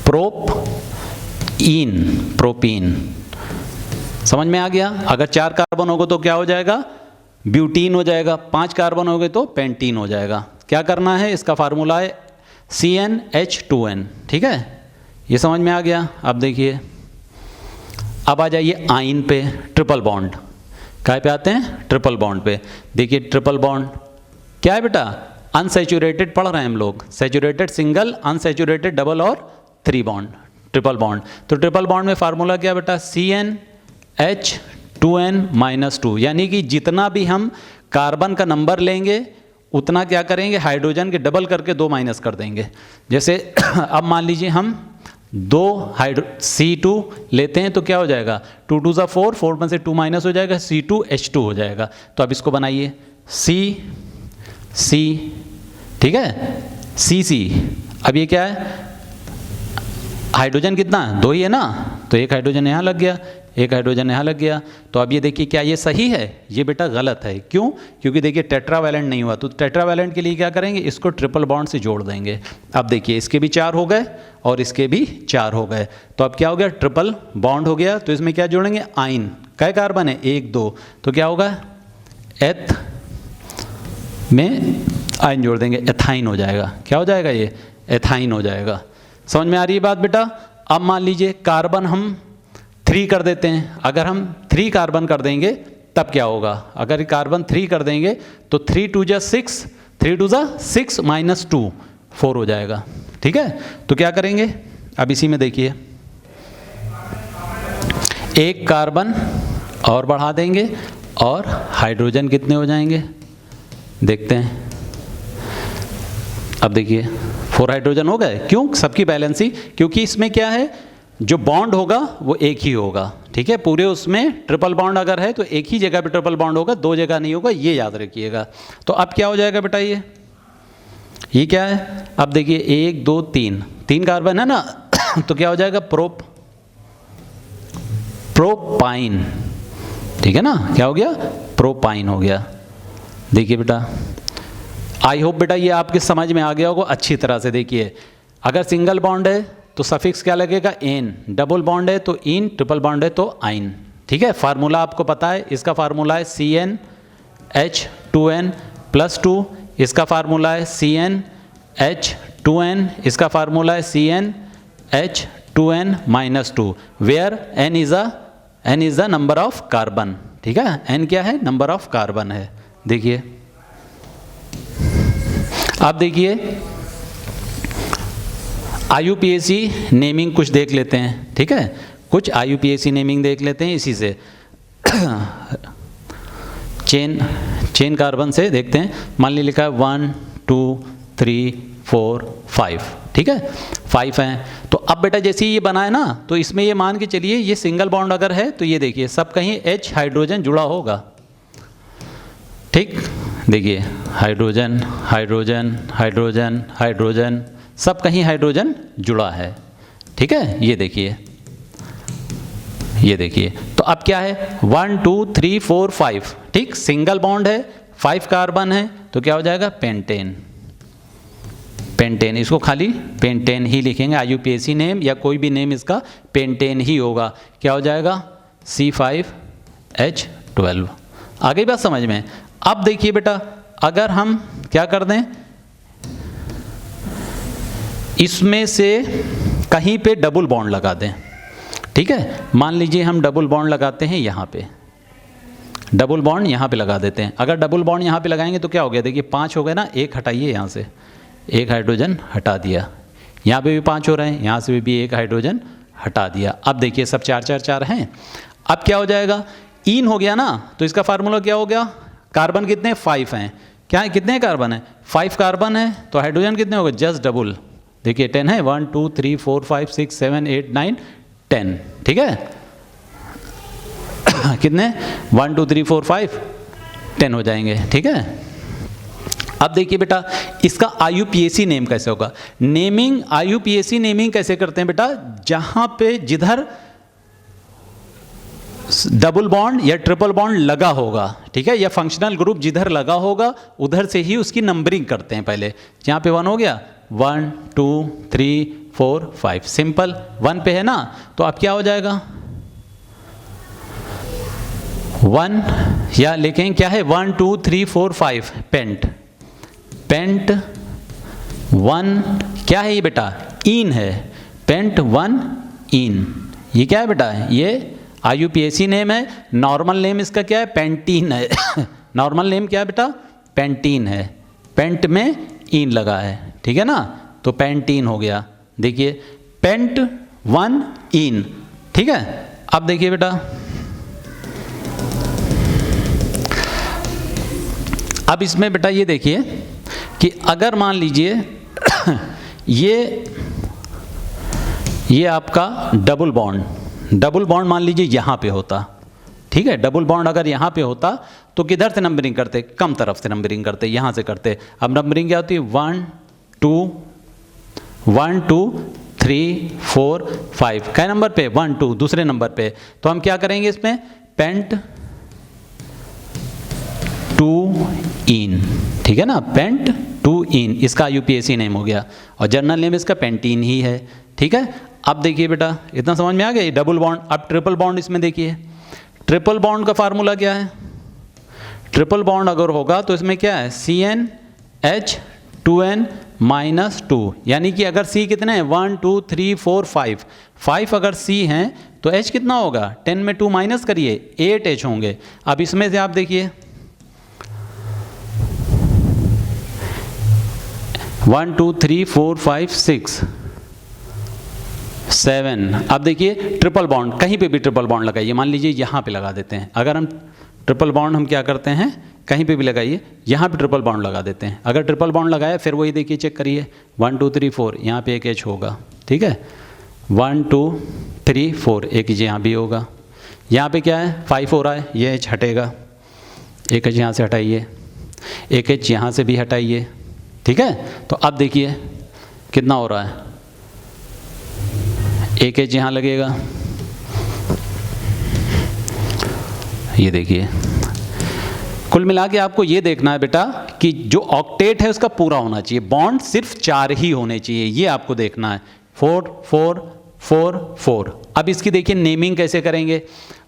propene, propene. समझ में आ गया? अगर 4 कार्बन होगा तो क्या हो जाएगा? ब्यूटीन हो जाएगा। 5 कार्बन हो गए तो पेंटीन हो जाएगा। क्या करना है? इसका फार्मूला है CnH2n। ठीक है, ये समझ में आ गया। अब देखिए, अब आ जाइए आइन पे, ट्रिपल बॉन्ड। काय पे आते हैं? ट्रिपल बॉन्ड पे। देखिए ट्रिपल बॉन्ड क्या है बेटा? अनसैचुरेटेड पढ़ रहे हैं हम लोग, सैचुरेटेड सिंगल, अनसैचुरेटेड डबल और 3 बॉन्ड, ट्रिपल बॉन्ड। तो ट्रिपल बॉन्ड में फार्मूला क्या बेटा? CnH2n-2, यानी कि जितना भी हम कार्बन का नंबर लेंगे उतना क्या करेंगे? हाइड्रोजन के डबल करके 2 माइनस कर देंगे। जैसे अब मान लीजिए हम 2 C2 लेते हैं तो क्या हो जाएगा? 2 2 4, 4 में से 2 माइनस हो जाएगा, C2H2 हो जाएगा। तो अब इसको बनाइए C, ठीक है, CC। अब ये क्या है? हाइड्रोजन कितना है? 2 ही है ना, तो एक हाइड्रोजन यहाँ लग गया, एक हाइड्रोजन यहाँ लग गया। तो अब ये देखिए, क्या ये सही है? ये बेटा गलत है। क्यों? क्योंकि देखिए टेट्रावैलेंट नहीं हुआ। तो टेट्रावैलेंट के लिए क्या करेंगे? इसको ट्रिपल बॉन्ड से जोड़ देंगे। अब देखिए इसके भी 4 हो गए और इसके भी 4 हो गए। तो अब क्या हो गया? ट्रिपल बॉन्ड हो गया। तो इसमें क्या जोड़ेंगे? आइन। कै कार्बन है? 1 2, तो क्या होगा? एथ में आइन जोड़ देंगे, एथाइन हो जाएगा। क्या हो जाएगा? ये एथाइन हो जाएगा। समझ में आ रही है बात बेटा? अब मान लीजिए कार्बन हम 3 कर देते हैं। अगर हम 3 कार्बन कर देंगे तब क्या होगा? अगर कार्बन 3 कर देंगे तो 3 2 जा 6, 3 2 जा 6 माइनस 2, 4 हो जाएगा। ठीक है, तो क्या करेंगे? अब इसी में देखिए, एक कार्बन और बढ़ा देंगे और हाइड्रोजन कितने हो जाएंगे देखते हैं। अब देखिए 4 हाइड्रोजन हो गए। क्यों? सबकी बैलेंसी, क्योंकि इसमें क्या है? जो बॉन्ड होगा वो एक ही होगा। ठीक है, पूरे उसमें ट्रिपल बॉन्ड अगर है तो एक ही जगह पे ट्रिपल बॉन्ड होगा, 2 जगह नहीं होगा, ये याद रखिएगा। तो अब क्या हो जाएगा बेटा? ये क्या है? अब देखिए 1 2 3 कार्बन है ना, तो क्या हो जाएगा? प्रोपाइन। ठीक है ना, क्या हो गया? प्रोपाइन हो गया। देखिए बेटा, आई होप बेटा ये आपके समझ में आ गया होगा अच्छी तरह से। देखिए अगर सिंगल बॉन्ड है तो सफिक्स क्या लगेगा? एन, डबल बॉन्ड है तो इन, ट्रिपल बॉन्ड है तो आइन। ठीक है, फार्मूला आपको पता है, इसका फार्मूला है CnH2n+2, इसका फार्मूला है CnH2n, इसका फार्मूला है CnH2n-2, where n is the number of carbon. ठीक है, n क्या है? नंबर ऑफ कार्बन है। देखिए अब देखिए IUPAC नेमिंग कुछ देख लेते हैं। ठीक है, कुछ IUPAC नेमिंग देख लेते हैं इसी से। चेन कार्बन से देखते हैं, मान ली लिखा है 1 2 3 4 5, ठीक है 5 हैं। तो अब बेटा जैसे ही ये बना है ना, तो इसमें ये मान के चलिए ये सिंगल बॉन्ड अगर है तो ये देखिए सब कहीं H हाइड्रोजन जुड़ा होगा, ठीक। देखिए हाइड्रोजन हाइड्रोजन हाइड्रोजन हाइड्रोजन, सब कहीं हाइड्रोजन जुड़ा है, ठीक है। ये देखिए तो अब क्या है 1 2 3 4 5, ठीक, सिंगल बॉन्ड है, 5 कार्बन है, तो क्या हो जाएगा पेंटेन। पेंटेन, इसको खाली पेंटेन ही लिखेंगे, IUPAC नेम या कोई भी नेम इसका पेंटेन ही होगा। क्या हो जाएगा C5H12। आ गई बात समझ में। अब देखिए बेटा अगर हम क्या कर दें, इसमें से कहीं पे डबल बॉन्ड लगा दें, ठीक है। मान लीजिए हम डबल बॉन्ड लगाते हैं यहाँ पे, डबल बॉन्ड यहाँ पे लगा देते हैं। अगर डबल बॉन्ड यहाँ पे लगाएंगे तो क्या हो गया, देखिए 5 हो गए ना, एक हटाइए यहाँ से, एक हाइड्रोजन हटा दिया, यहाँ पे भी 5 हो रहे हैं, यहाँ से भी एक हाइड्रोजन हटा दिया। अब देखिए सब 4 4 4 हैं। अब क्या हो जाएगा, इन हो गया ना, तो इसका फार्मूला क्या हो गया, कार्बन कितने 5 हैं, क्या है कितने कार्बन है 5 कार्बन है, तो हाइड्रोजन कितने हो गए जस्ट डबल, देखिए 10 है, 1 2 3 4 5 6 7 8 9 10, ठीक है कितने 1 2 3 4 5 10 हो जाएंगे, ठीक है। अब देखिए बेटा इसका IUPAC नेम कैसे होगा, नेमिंग IUPAC नेमिंग कैसे करते हैं बेटा, जहां पे जिधर डबल बॉन्ड या ट्रिपल बॉन्ड लगा होगा, ठीक है, या फंक्शनल ग्रुप जिधर लगा होगा उधर से ही उसकी नंबरिंग करते हैं। पहले यहाँ पे 1 हो गया, 1 2 3 4 5, सिंपल 1 पे है ना, तो अब क्या हो जाएगा 1, या लिखें क्या है 1 2 3 4 5 पेंट 1 क्या है ये बेटा, इन है, पेंट 1 इन, ये क्या है बेटा, ये IUPAC नेम है। नॉर्मल नेम इसका क्या है, पेंटीन है नॉर्मल नेम क्या है बेटा, पेंटीन है, पेंट में इन लगा है, ठीक है ना, तो पेंटीन हो गया। देखिए पेंट 1 इन, ठीक है। अब देखिए बेटा अब इसमें बेटा ये देखिए कि अगर मान लीजिए ये आपका डबल बॉन्ड मान लीजिए यहाँ पे होता, ठीक है, डबल बॉन्ड अगर यहाँ पे होता तो किधर से नंबरिंग करते, कम तरफ से नंबरिंग करते, यहाँ से करते। अब नंबरिंग क्या होती है 1 2 3 4 5, कै नंबर पे 1 2 दूसरे नंबर पे, तो हम क्या करेंगे इसमें पेंट 2 इन, ठीक है ना, पेंट 2 इन, इसका IUPAC नेम हो गया, और जर्नल नेम इसका पेंटीन ही है, ठीक है। अब देखिए बेटा इतना समझ में आ गया, डबल बॉन्ड। अब ट्रिपल बॉन्ड इसमें देखिए, ट्रिपल बॉन्ड का फार्मूला क्या है, ट्रिपल बॉन्ड अगर होगा तो इसमें क्या है CnH2n-2, यानी कि अगर C कितने हैं 1 2 3 4 5 अगर C हैं तो H कितना होगा, 10 में 2 माइनस करिए 8H होंगे। अब इसमें से आप देखिए 1 2 3 4 5 6 7, अब देखिए ट्रिपल बॉन्ड, कहीं पे भी ट्रिपल बॉन्ड लगाइए, मान लीजिए यहाँ पे लगा देते हैं। अगर हम ट्रिपल बॉन्ड हम क्या करते हैं, कहीं पे भी लगाइए, यहाँ पे ट्रिपल बॉन्ड लगा देते हैं। अगर ट्रिपल बॉन्ड लगाया फिर वही देखिए चेक करिए 1 2 3 4, यहाँ पे एक H होगा, ठीक है, 1 2 3 4 एक H यहाँ भी होगा। यहाँ पे क्या है 5 हो रहा है, ये H हटेगा, एक H यहाँ से हटाइए, एक H यहाँ से भी हटाइए, ठीक है। तो अब देखिए कितना हो रहा है, एक H यहाँ लगेगा, ये देखिए। कुल मिला के आपको ये देखना है बेटा कि जो ऑक्टेट है उसका पूरा होना चाहिए, बॉन्ड सिर्फ 4 ही होने चाहिए, ये आपको देखना है 4 4 4 4। अब इसकी देखिए नेमिंग कैसे करेंगे,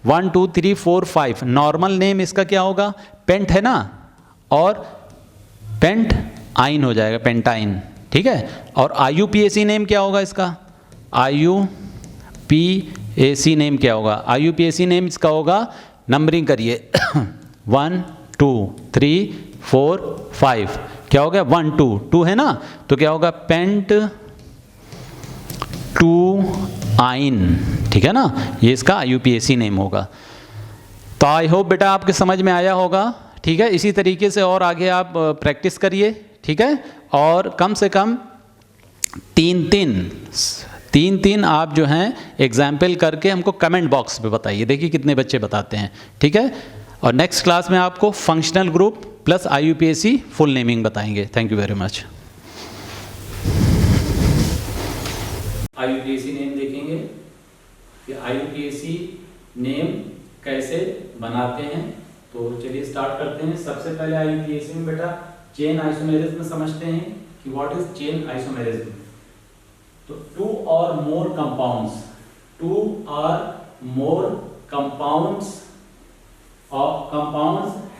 1 2 3 4 5, नॉर्मल नेम इसका क्या होगा, पेंट है ना, और पेंट आइन हो जाएगा, पेंटाइन, ठीक है। और IUPAC नेम क्या होगा इसका, IUPAC नेम क्या होगा, IUPAC नेम इसका होगा, नंबरिंग करिए 1 2 3 4 5, क्या हो गया 1 2 2 है ना, तो क्या होगा पेंट 2 आइन, ठीक है ना, ये इसका IUPAC नेम होगा। तो आई होप बेटा आपके समझ में आया होगा, ठीक है। इसी तरीके से और आगे आप प्रैक्टिस करिए, ठीक है। और कम से कम तीन आप जो हैं एग्जाम्पल करके हमको कमेंट बॉक्स पे बताइए, देखिए कितने बच्चे बताते हैं, ठीक है। और नेक्स्ट क्लास में आपको functional group plus IUPAC full naming बताएंगे। Thank you very much. IUPAC name देखेंगे कि IUPAC नेम कैसे बनाते हैं। तो चलिए स्टार्ट करते हैं। सबसे पहले IUPAC में बेटा चेन आइसोमेरिज्म समझते हैं कि व्हाट इज चेन आइसोमेरिज्म। तो टू और मोर compounds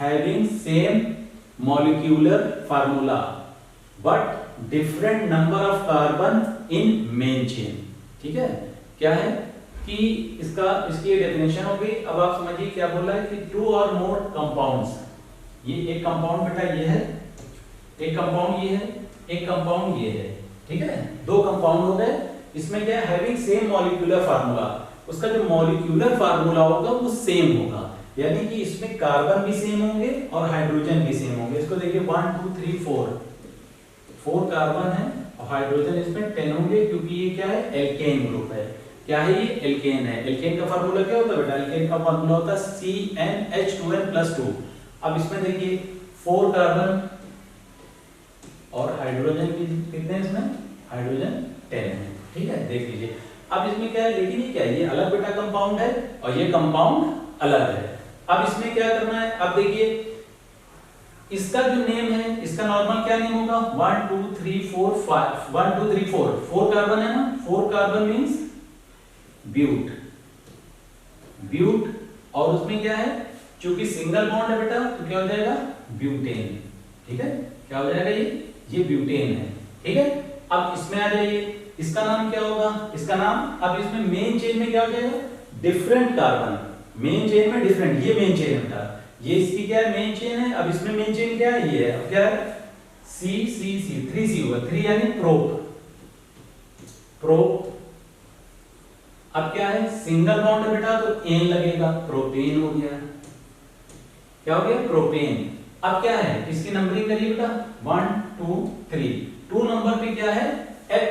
having same molecular formula but different number of carbon in main chain। ठीक है, क्या है कि इसकी डेफिनेशन हो गई। अब आप समझिए क्या बोल रहा है कि टू और मोर कंपाउंड्स, ये एक कंपाउंड बेटा ये है, एक कंपाउंड ये है, एक कंपाउंड ये है, ठीक है, दो कंपाउंड हो गए। इसमें क्या है, हैविंग सेम मॉलिक्यूलर फार्मूला, उसका जो मॉलिक्यूलर फार्मूला होगा वो सेम होगा, यानी कि इसमें कार्बन भी सेम होंगे और हाइड्रोजन भी सेम होंगे। इसको देखिए 1 2 3 4 कार्बन है और हाइड्रोजन इसमें 10 होंगे, क्योंकि ये क्या है, एल्केन ग्रुप है। क्या है, ये एल्केन है। एल्केन का फार्मूला क्या होता है बेटा, एल्केन का फार्मूला होता है CnH2n+2। अब इसमें देखिए 4 कार्बन और हाइड्रोजन कितने हैं इसमें, हाइड्रोजन 10 है, ठीक है, देख लीजिए। अब इसमें क्या है, लेकिन ये क्या है, ये अलग बेटा कंपाउंड है और ये कंपाउंड अलग है। अब इसमें क्या करना है, अब देखिए इसका जो नेम है, इसका नॉर्मल क्या नेम होगा, 1 2 3 4 5 1 2 3 4 कार्बन है ना, 4 कार्बन मींस ब्यूट, और उसमें क्या है, क्योंकि सिंगल बॉन्ड है बेटा तो क्या हो जाएगा, ब्यूटेन, ठीक है, क्या हो जाएगा, ये ब्यूटेन है, ठीक है। अब इसमें आ जाइए, इसका नाम क्या होगा, इसका नाम, अब इसमें मेन चेन में क्या हो जाएगा, डिफरेंट कार्बन, मेन चेन में डिफरेंट, ये मेन चेन है, ये इसकी क्या है, मेन चेन है। अब इसमें मेन चेन क्या है, ये है, अब क्या है, C 3C होगा, 3 यानी प्रोप। अब क्या है, सिंगल बॉन्ड है बेटा तो एन लगेगा, प्रोपेन हो गया, क्या हो गया, प्रोपेन। अब क्या है, इसकी नंबरिंग करिए बेटा 1 2 3, 2 नंबर पे क्या है,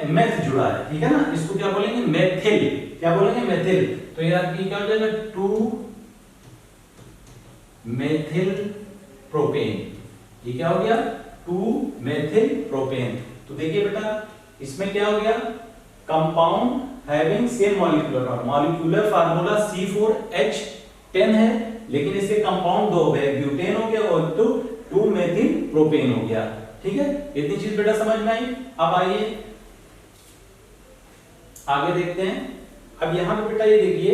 मेथ जुड़ा है, ठीक है ना, इसको क्या बोलेंगे, मेथिल, क्या बोलेंगे, मेथिल। तो यार क्या हो जाएगा, 2 मेथिल प्रोपेन, ये क्या हो गया, 2 मेथिल प्रोपेन। तो देखिए बेटा इसमें क्या हो गया, compound having same molecular formula C4H10 है, लेकिन इसके कंपाउंड दो हो गए, ब्यूटेन हो गया और 2 मेथिल प्रोपेन हो गया, ठीक है। इतनी चीज बेटा समझ में आई। अब आइए आगे देखते हैं। अब यहां पे बेटा ये देखिए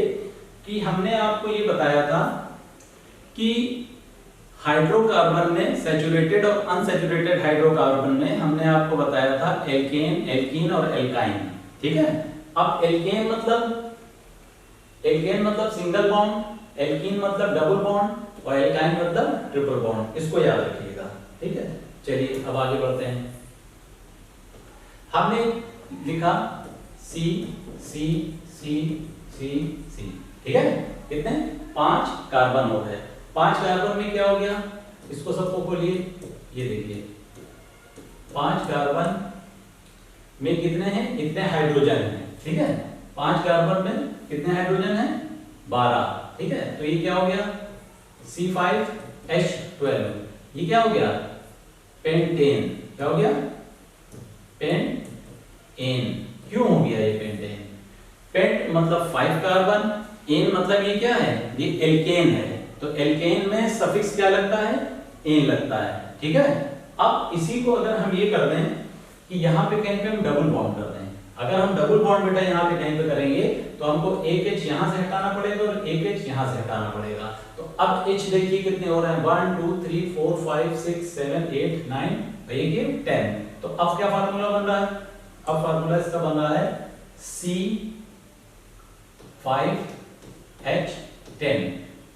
कि हमने आपको ये बताया था कि हाइड्रोकार्बन में सैचुरेटेड और अनसैचुरेटेड हाइड्रोकार्बन में हमने आपको बताया था एल्केन, एल्कीन और एल्काइन, ठीक है। अब एल्केन मतलब सिंगल बॉन्ड, एल्कीन मतलब डबल बॉन्ड और एल्काइन मतलब ट्रिपल बॉन्ड, इसको याद रखिएगा, ठीक है। चलिए अब आगे बढ़ते हैं। हमने लिखा C C C C C, ठीक है, कितने, 5 कार्बन हो गए। 5 कार्बन में क्या हो गया, इसको सबको खोलिए, ये देखिए 5 कार्बन में कितने हैं, इतने हाइड्रोजन हैं, ठीक है। 5 कार्बन में कितने हाइड्रोजन हैं, 12, ठीक है। तो ये क्या हो गया, C5H12, ये क्या हो गया, पेंटेन, क्या हो गया, पेंटेन। क्यों हो गया ये पेंटेन, पेंट मतलब 5 कार्बन, एन मतलब ये क्या है, ये एल्केन है, तो एल्केन में सफिक्स क्या लगता है, एन लगता है, ठीक है। अब इसी को अगर हम ये कर दें कि यहाँ पे कहीं पे हम डबल बॉन्ड कर दें, अगर हम डबल बॉन्ड बेटा यहाँ पे कहीं पे करेंगे तो हमको एक H यहाँ से हटाना पड़ेगा और एक H यहाँ से हटाना पड़ेगा। तो अब H देखिए कितने हो रहे हैं, 1 2 3 4 5 6 7 8 9 भैया 10। तो अब क्या फार्मूला बन रहा है, अब फार्मूला इसका बन रहा है C5H10,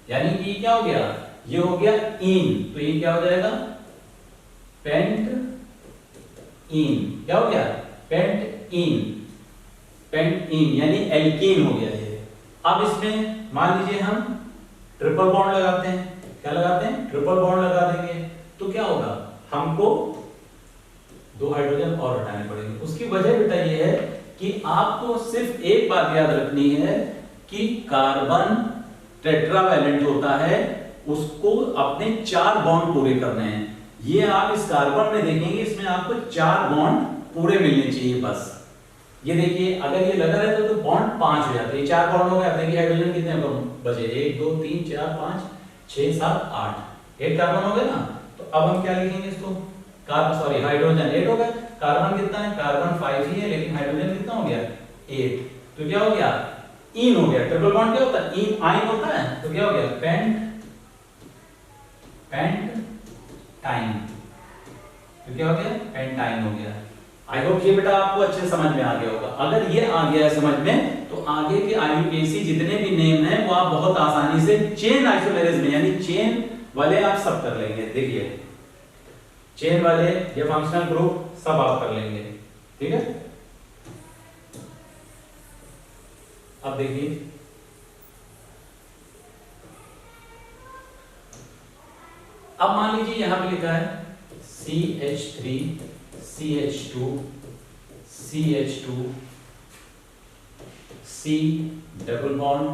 यानी कि क्या हो गया, ये हो गया इन, तो ये क्या हो जाएगा, पेंट इन, क्या हो गया, पेंट इन यानी एल्कीन हो गया ये। अब इसमें मान लीजिए हम ट्रिपल बॉन्ड लगाते हैं। क्या लगाते हैं? ट्रिपल बॉन्ड लगा देंगे तो क्या होगा, हमको 2 हाइड्रोजन और हटाने पड़ेंगे। उसकी वजह बेटा ये है कि आपको सिर्फ एक बात याद रखनी है कि कार्बन टेट्रावैलेंट होता है, उसको अपने 4 बॉन्ड पूरे करने हैं। ये आप इस कार्बन में देखेंगे, इसमें आपको 4 बॉन्ड पूरे मिलने चाहिए बस। ये देखिए, अगर ये लगा रहता तो बॉन्ड 5 हो जाते हैं, 4 बॉन्ड हो गए। देखिए हाइड्रोजन कितने बचे, 1 2 3 4 5 6 7 8 8 कार्बन हो गए ना। तो अब हम क्या लिखेंगे इसको, कार्बन हाइड्रोजन 8 हो गया। कार्बन कितना है, कार्बन 5 ही है, लेकिन हाइड्रोजन कितना हो गया 8। तो क्या हो गया, इन हो गया। ट्रिपल बॉन्ड क्या होता है, इन आइन होता है। तो क्या हो गया, पेंटाइन। तो क्या हो गया, पेंटाइन हो गया। आई होप ये बेटा आपको अच्छे समझ में आ गया होगा। अगर ये आ गया है समझ में, तो आगे के IUPAC जितने भी नेम हैं वो आप बहुत आसानी से चेन आइसोमेरेज में, यानी चेन वाले आप सब कर लेंगे। देखिए चेन वाले या फंक्शनल ग्रुप सब आप कर लेंगे, ठीक है। अब देखिए, अब मान लीजिए यहां पे लिखा है CH3 CH2 CH2 C double bond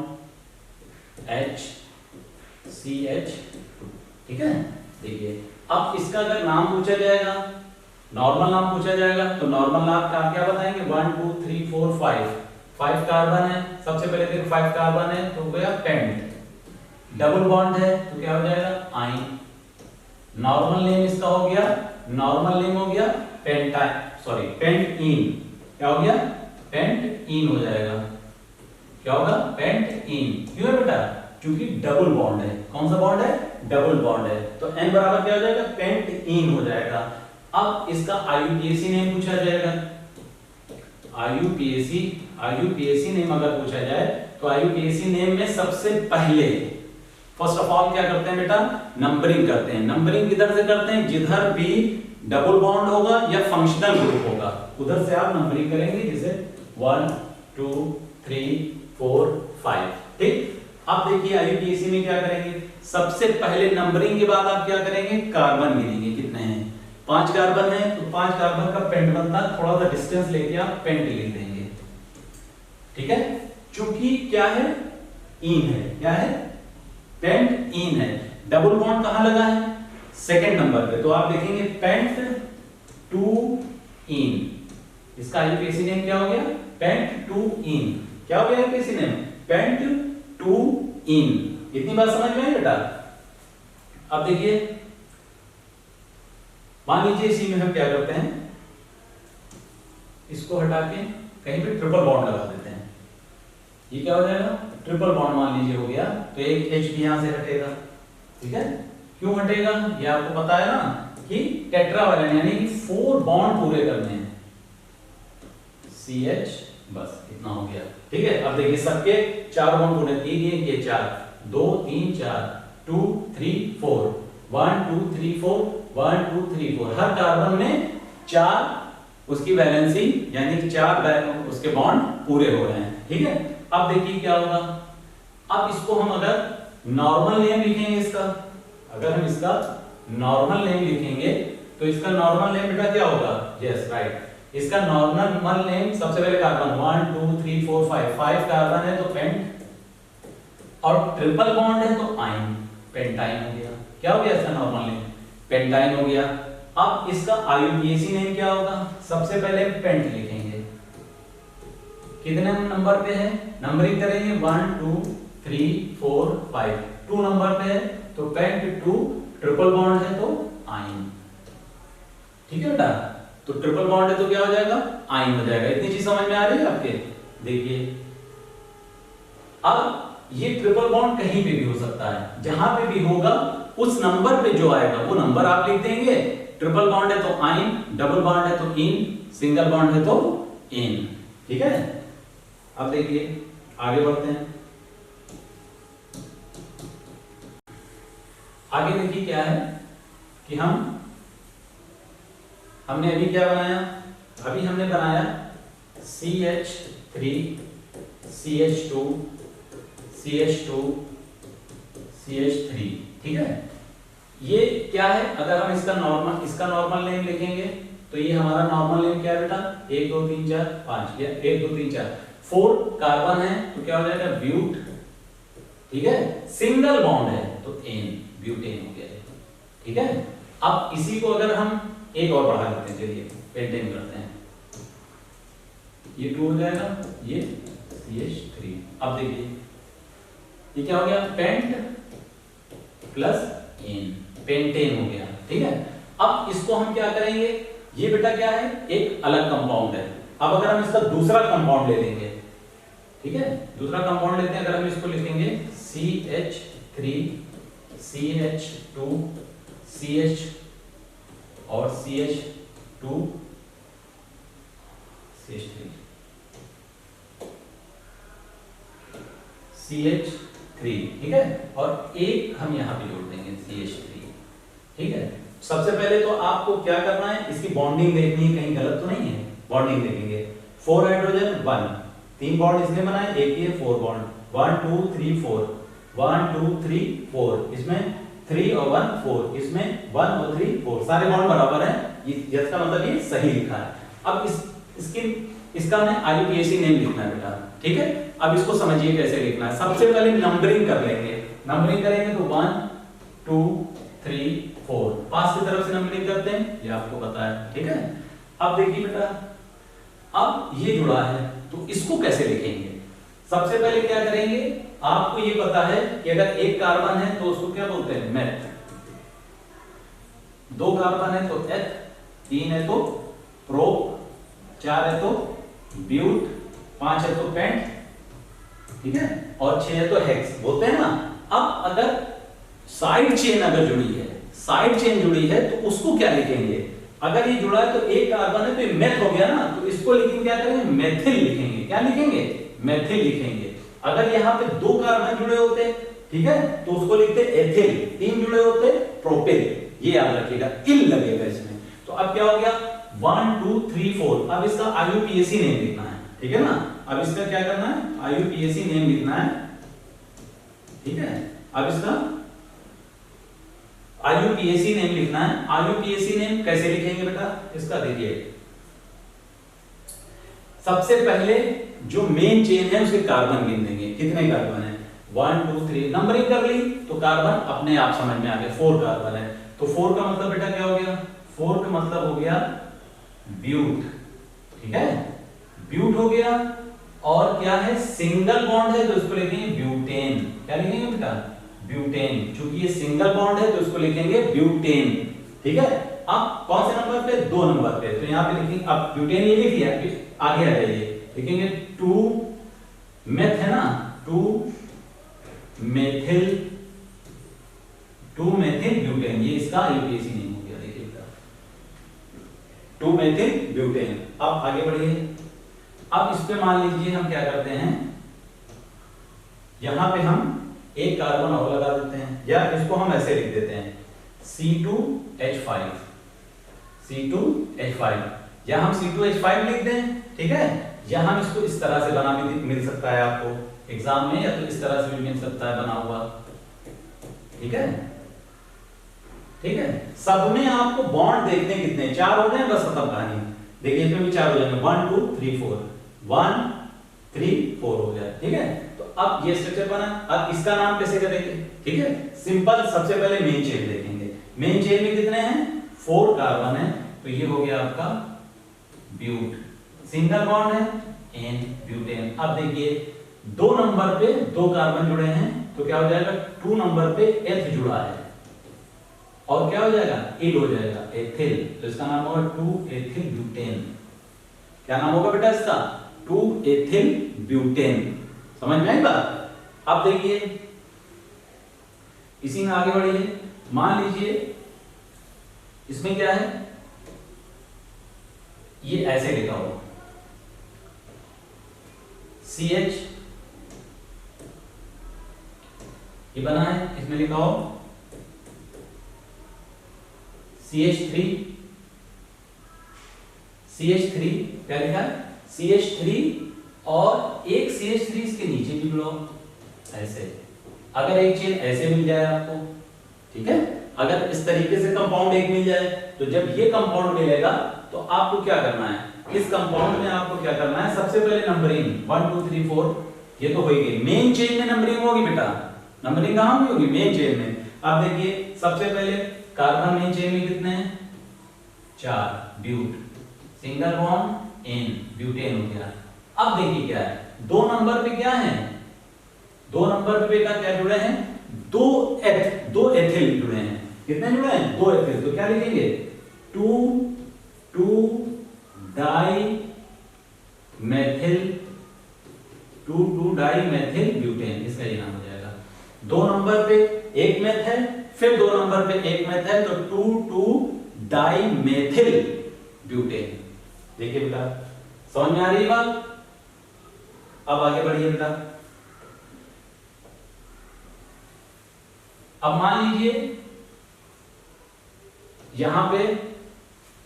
H CH, ठीक है। देखिए अब इसका अगर नाम पूछा जाएगा, नॉर्मल नाम पूछा जाएगा, तो नॉर्मल नाम का क्या बताएंगे, 1 2 3 4 5 कार्बन है। सबसे पहले देखो 5 कार्बन है तो गया पेंट। डबल बॉन्ड है तो क्या हो जाएगा, आइन। नॉर्मल नेम इसका हो गया, नॉर्मल नेम हो गया पेंटीन। क्या हो गया, पेंटीन हो जाएगा। क्या होगा, पेंटीन। क्यों है बेटा, क्योंकि डबल बॉन्ड है। कौन सा बॉन्ड है, डबल बॉन्ड है। तो N बराबर क्या हो जाएगा, पेंटीन हो जाएगा। अब इसका IUPAC नेम पूछा जाएगा। IUPAC नेम अगर पूछा जाए तो IUPAC नेम में सबसे पहले फर्स्ट ऑफ ऑल क्या करते हैं बेटा, नंबरिंग करते हैं। नंबरिंग किधर से करते हैं, जिधर भी डबल बॉन्ड होगा या फंक्शनल ग्रुप होगा उधर से आप नंबरिंग करेंगे, जैसे 1 2 3 4 5, ठीक। अब देखिए IUPAC में क्या करेंगे, सबसे पहले नंबरिंग के बाद आप क्या करेंगे, कार्बन गिनेंगे कितने हैं। 5 कार्बन है तो 5 कार्बन का पेंट बनता है, थोड़ा सा डिस्टेंस लेके आप पेंट लिख देंगे, ठीक है। चूंकि क्या है, इन है, क्या है, पेंट इन है। डबल बॉन्ड कहां लगा है, सेकंड नंबर पे, तो आप देखेंगे पेंट टू इन। इसका IUPAC नेम क्या हो गया, पेंट टू इन। क्या हो गया IUPAC नेम, पेंट टू इन। इतनी बात समझ में आई बेटा। अब देखिए, मान लीजिए इसी में हम क्या करते हैं, इसको हटा के कहीं पे ट्रिपल बॉन्ड लगा देते हैं। ये क्या हो जाएगा, ट्रिपल बॉन्ड मान लीजिए हो गया, तो एक H भी यहां से हटेगा, ठीक है। क्यों हटेगा, ये आपको पता है ना कि टेट्रावैलेंट यानी कि 4 बॉन्ड पूरे करने हैं। CH, बस इतना हो गया, ठीक है। अब देखिए सबके 4 बॉन्ड पूरे, 3 ये 4 2 3 4 2 3 4 1 2 3 4 1 2 3 4। हर कार्बन में 4 उसकी वैलेंसी यानी कि 4 उसके बॉन्ड पूरे हो रहे हैं, ठीक है। अब देखिए क्या होगा, अब इसको हम अगर नॉर्मल नेम लिखेंगे इसका, अगर हम इसका नॉर्मल नेम लिखेंगे तो इसका नॉर्मल नेम बेटा क्या होगा, यस राइट, इसका नॉर्मल नेम सबसे पहले कार्बन 1 2 3 4 5 कार्बन है तो पेंट, और ट्रिपल बॉन्ड है तो आइन, पेंटाइन हो गया। क्या हो गया इसका नॉर्मल नेम, पेंटाइन हो गया। अब इसका IUPAC नेम क्या होगा, सबसे पहले पेंट लिखेंगे, कितने नंबर पे है, नंबरिंग करेंगे 1 2 3 4 5, 2 नंबर पे है तो पेंट 2, ट्रिपल बॉन्ड है तो आइन, ठीक है बेटा। तो ट्रिपल बॉन्ड है तो क्या हो जाएगा, आइन हो जाएगा। इतनी चीज समझ में आ रही है आपके। देखिए अब ये ट्रिपल बॉन्ड कहीं पे भी हो सकता है, जहां पे भी होगा उस नंबर पे जो आएगा वो नंबर आप लिख देंगे। ट्रिपल बॉन्ड है तो आइन, डबल बॉन्ड है तो इन, सिंगल बॉन्ड है तो इन, ठीक है। अब देखिए आगे बढ़ते हैं। आगे देखिए क्या है कि हमने अभी क्या बनाया, अभी हमने बनाया CH3 CH2 CH2 CH3, ठीक है। ये क्या है, अगर हम इसका नॉर्मल नेम लिखेंगे तो ये हमारा नॉर्मल नेम क्या है बेटा, 1 2 3 4 5, या 1 2 3 4 4 कार्बन है तो क्या हो जाएगा ब्यूट, ठीक है। सिंगल बॉन्ड है तो एन, ब्यूटेन हो गया, ठीक है। अब इसी को अगर हम एक और बढ़ा लेते हैं, चलिए पेंटेन करते हैं, ये 2 हो जाएगा, ये CH3। अब देखिए ये क्या हो गया, पेंट प्लस एन, पेंटेन हो गया, ठीक है। अब इसको हम क्या करेंगे, ये बेटा क्या है, एक अलग कंपाउंड है। अब अगर हम इसका दूसरा कंपाउंड ले लेंगे, ठीक है, दूसरा कंपाउंड लेते हैं, अगर हम इसको लिखेंगे CH3 CH2 CH और CH2 CH3 CH3, ठीक है, और एक हम यहां पे जोड़ देंगे CH3, ठीक है। सबसे पहले तो आपको क्या करना है, इसकी बॉन्डिंग देखनी है, कहीं गलत तो नहीं है। बॉन्डिंग देखेंगे, 4 हाइड्रोजन 1, 3 बॉन्ड इसने बनाए, एक ये 4 बॉन्ड, 1 2 3 4, 1 2 3 4, इसमें 3 और 1 4, इसमें 1 और 3 4, सारे बॉन्ड बराबर हैं, इसका मतलब ये सही लिखा है। अब इसका हमें IUPAC नेम लिखना है बेटा, ठीक है। अब इसको समझिए कैसे लिखना है। सबसे पहले नंबरिंग कर लेंगे, नंबरिंग करेंगे तो 1 2 3 4, 5 की तरफ से नंबरिंग करते हैं, ये आपको पता है, ठीक है। अब देखिए बेटा, अब ये जुड़ा है तो इसको कैसे लिखेंगे। सबसे पहले क्या करेंगे, आपको ये पता है कि अगर एक कार्बन है तो उसको क्या बोलते हैं, मेथ। 2 कार्बन है तो एथ, 3 है तो प्रो, 4 है तो ब्यूट, 5 है तो पेंट, ठीक है, और 6 है तो हेक्स, बोलते हैं ना। अब अगर साइड चेन अगर जुड़ी है, साइड चेन जुड़ी है तो उसको क्या लिखेंगे। अगर ये जुड़ा है तो एक कार्बन है तो ये मेथ हो गया ना, तो इसको लिखेंगे, क्या करेंगे, मेथिल लिखेंगे। क्या लिखेंगे, मेथिल लिखेंगे। अगर यहाँ पे 2 कार्बन जुड़े होते, ठीक है, तो उसको लिखते एथिल, 3 जुड़े होते प्रोपिल, ये याद रखिएगा, इल लगेगा इसमें। तो अब क्या हो गया, 1 2 3 4, अब इसका IUPAC नेम लिखना है, ठीक है ना। अब इसका क्या करना है, IUPAC नेम लिखना है, ठीक है। अब इसका IUPAC नेम लिखना है। IUPAC नेम कैसे लिखेंगे बेटा, इसका देखिए, सबसे पहले जो मेन चेन है उसके कार्बन गिन देंगे, कितने कार्बन है, 1 2 3, नंबरिंग कर ली तो कार्बन अपने आप समझ में आ गया, 4 कार्बन है। तो 4 का मतलब बेटा क्या हो गया, 4 का मतलब हो गया ब्यूट, ठीक है, ब्यूट हो गया। और क्या है, सिंगल बॉन्ड है तो इसको लिखेंगे ब्यूटेन। क्या लिखेंगे बेटा, ब्यूटेन। चूंकि ये सिंगल बॉन्ड है तो इसको लिखेंगे ब्यूटेन, ठीक है। अब कौन से नंबर पे, 2 नंबर पे, तो यहां पे लिखेंगे, अब ब्यूटेन ये लिख लिया, आगे आ जाइए, लिखेंगे 2 मेथ है ना, 2 मेथिल ब्यूटेन, ये इसका IUPAC नेम हो गया, देखिए 2 मेथिल ब्यूटेन। अब आगे बढ़िए, अब इस पे मान लीजिए हम क्या करते हैं, यहां पे हम एक कार्बन और लगा देते हैं, या इसको हम ऐसे लिख देते हैं C2H5, C2H5, या हम C2H5 लिख दें, ठीक है, या हम इसको इस तरह से बना भी मिल सकता है आपको एग्जाम में, या तो इस तरह से भी मिल सकता है बना हुआ, ठीक है, ठीक है। सब में आपको बॉन्ड देखने कितने, 4 हो गए, बस खत्म कहानी। देखिए इसमें भी 4 हो जाएंगे, 1 2 3 4, 1 3 4 हो गया, ठीक है। तो अब ये स्ट्रक्चर बना, अब इसका नाम कैसे करेंगे, ठीक है, सिंपल। सबसे पहले मेन चेन देखेंगे, मेन चेन में कितने हैं, 4 कार्बन है, तो ये हो गया आपका ब्यूट, सिंगल बॉन्ड है एन, ब्यूटेन। अब देखिए 2 नंबर पे 2 कार्बन जुड़े हैं तो क्या हो जाएगा, 2 नंबर पे एथ जुड़ा है, और क्या हो जाएगा, इल हो जाएगा, एथिल, तो इसका नाम होगा 2 एथिल ब्यूटेन। क्या नाम होगा बेटा इसका, 2 एथिल ब्यूटेन। समझ में आई बात। अब देखिए इसी में आगे बढ़िए, मान लीजिए इसमें क्या है, ये ऐसे लिखा हो CH, ये बना है, इसमें लिखा हो CH3, क्या लिखा है, CH3, और एक CH3 इसके नीचे भी जुड़ा ऐसे। अगर एक चेन ऐसे मिल जाए आपको, ठीक है, अगर इस तरीके से कंपाउंड एक मिल जाए, तो जब ये कंपाउंड मिलेगा तो आपको क्या करना है, इस कंपाउंड में आपको क्या करना है, सबसे पहले नंबरिंग 1 2 3 4 ये तो हो ही गई। मेन चेन में नंबरिंग होगी बेटा, नंबरिंग कहां में होगी, मेन चेन में। अब देखिए सबसे पहले कार्बन मेन चेन में कितने हैं, 4, but, single bond ane, butane हो गया। अब देखिए क्या है, 2 नंबर पे क्या है, 2 नंबर पे बेटा क्या जुड़े हैं, 2 एथिल जुड़े हैं। कितने जुड़े हैं, 2 एथिल। तो क्या लिखेंगे, 2 di methyl, 2 di methyl butane, इसका ये नाम हो जाएगा। 2 नंबर पे एक मेथ है, फिर 2 नंबर पे एक मेथ है, तो 2 डाई मेथिल ब्यूटेन। देखिए बेटा समझ में आ रही है बात। अब आगे बढ़िए बेटा। अब मान लीजिए यहां पे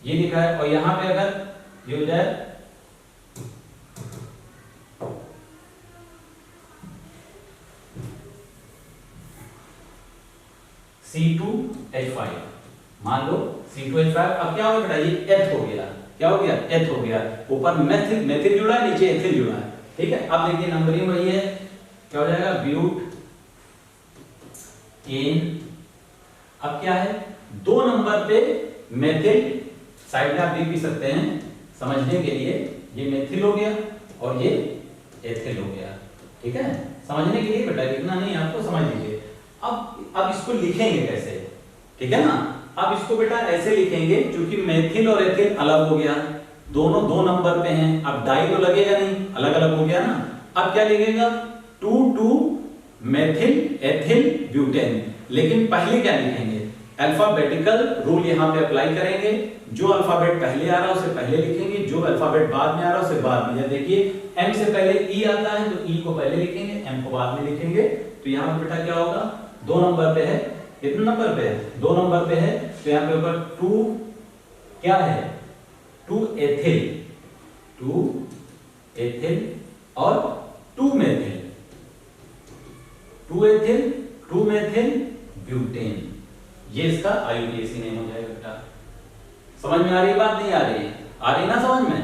ये लिखा है और यहां पे अगर ये हो जाए C2H5, मान लो C2H5। अब क्या होगा बेटा, ये एथ हो गया, क्या हो गया, एथ हो गया। ऊपर मेथिल, मेथिल जुड़ा है, नीचे एथिल जुड़ा है, ठीक है। अब देखिए नंबरिंग वही है, क्या हो जाएगा, ब्यूट एन। अब क्या है, 2 नंबर पे मेथिल, साइड में आप लिख भी सकते हैं समझने के लिए, ये मेथिल हो गया और ये एथिल हो गया, ठीक है। समझने के लिए बेटा, लिखना नहीं आपको, समझ लीजिए। अब इसको लिखेंगे कैसे, ठीक है ना। अब इसको बेटा ऐसे लिखेंगे, क्योंकि मेथिल और एथिल अलग हो गया, दोनों 2 नंबर पे हैं। अब डाई तो लगेगा नहीं, अलग अलग हो गया ना। अब क्या लिखेगा, 2 मेथिल एथिल ब्यूटेन। लेकिन पहले क्या लिखेंगे, अल्फाबेटिकल रूल यहां पे अप्लाई करेंगे। जो अल्फाबेट पहले आ रहा है उसे पहले लिखेंगे, जो अल्फाबेट बाद में आ रहा है उसे बाद में। देखिए एम से पहले ई आता है तो ई को पहले लिखेंगे, एम को बाद में लिखेंगे। तो यहां पर बेटा क्या होगा, 2 नंबर पे है, कितने नंबर पे है, 2 नंबर पे है, तो यहां पे ऊपर 2 क्या है, 2 एथिल, 2 एथिल और 2 मेथिल, 2 एथिल 2 मेथिल ब्यूटेन। ये इसका आईयूपीएसी नेम हो जाएगा बेटा। समझ में आ रही बात, नहीं आ रही है, आ रही ना समझ में।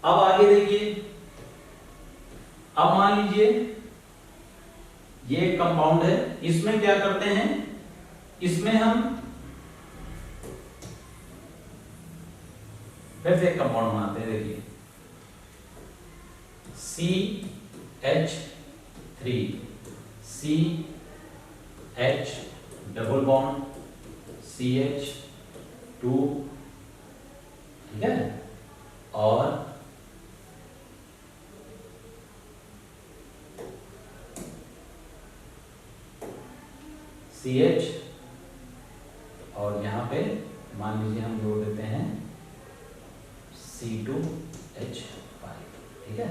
अब आगे देखिए, अब मान लीजिए ये एक कंपाउंड है, इसमें क्या करते हैं, इसमें हम फिर से एक कंपाउंड बनाते हैं। देखिए CH3 CH double bond CH2, ठीक है, और CH, और यहां पे मान लीजिए हम जोड़ देते हैं C2H5, ठीक है,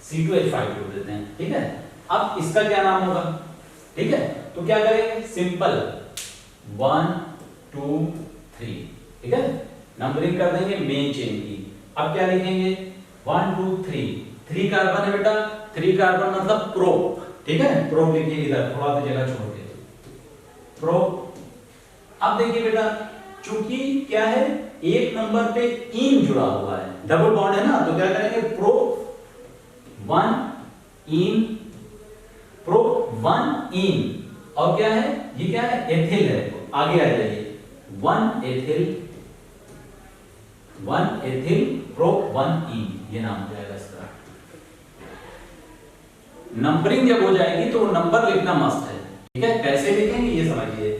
C2H5 जोड़ देते हैं, ठीक है। अब इसका क्या नाम होगा, ठीक है। तो क्या करेंगे, सिंपल 1 2 3, ठीक है, नंबरिंग कर देंगे मेन चेन की। अब क्या लिखेंगे, 1 2 3, 3 कार्बन है बेटा, 3 कार्बन मतलब प्रोप, ठीक है, प्रोप लिखिए इधर, थोड़ा सा जगह छोड़ के प्रोप। अब देखिए बेटा, चूंकि क्या है, एक नंबर पे इन जुड़ा हुआ है, डबल बॉन्ड है ना, तो क्या करेंगे, प्रोप 1 इन, प्रोप 1 इन, और क्या है, ये क्या है, एथिल है। तो आगे आ जाइए, 1 एथिल प्रोप 1 इन, ये नाम हो जाएगा इसका। नंबरिंग जब हो जाएगी तो नंबर लिखना मस्त है, ठीक है। कैसे लिखेंगे ये समझिए,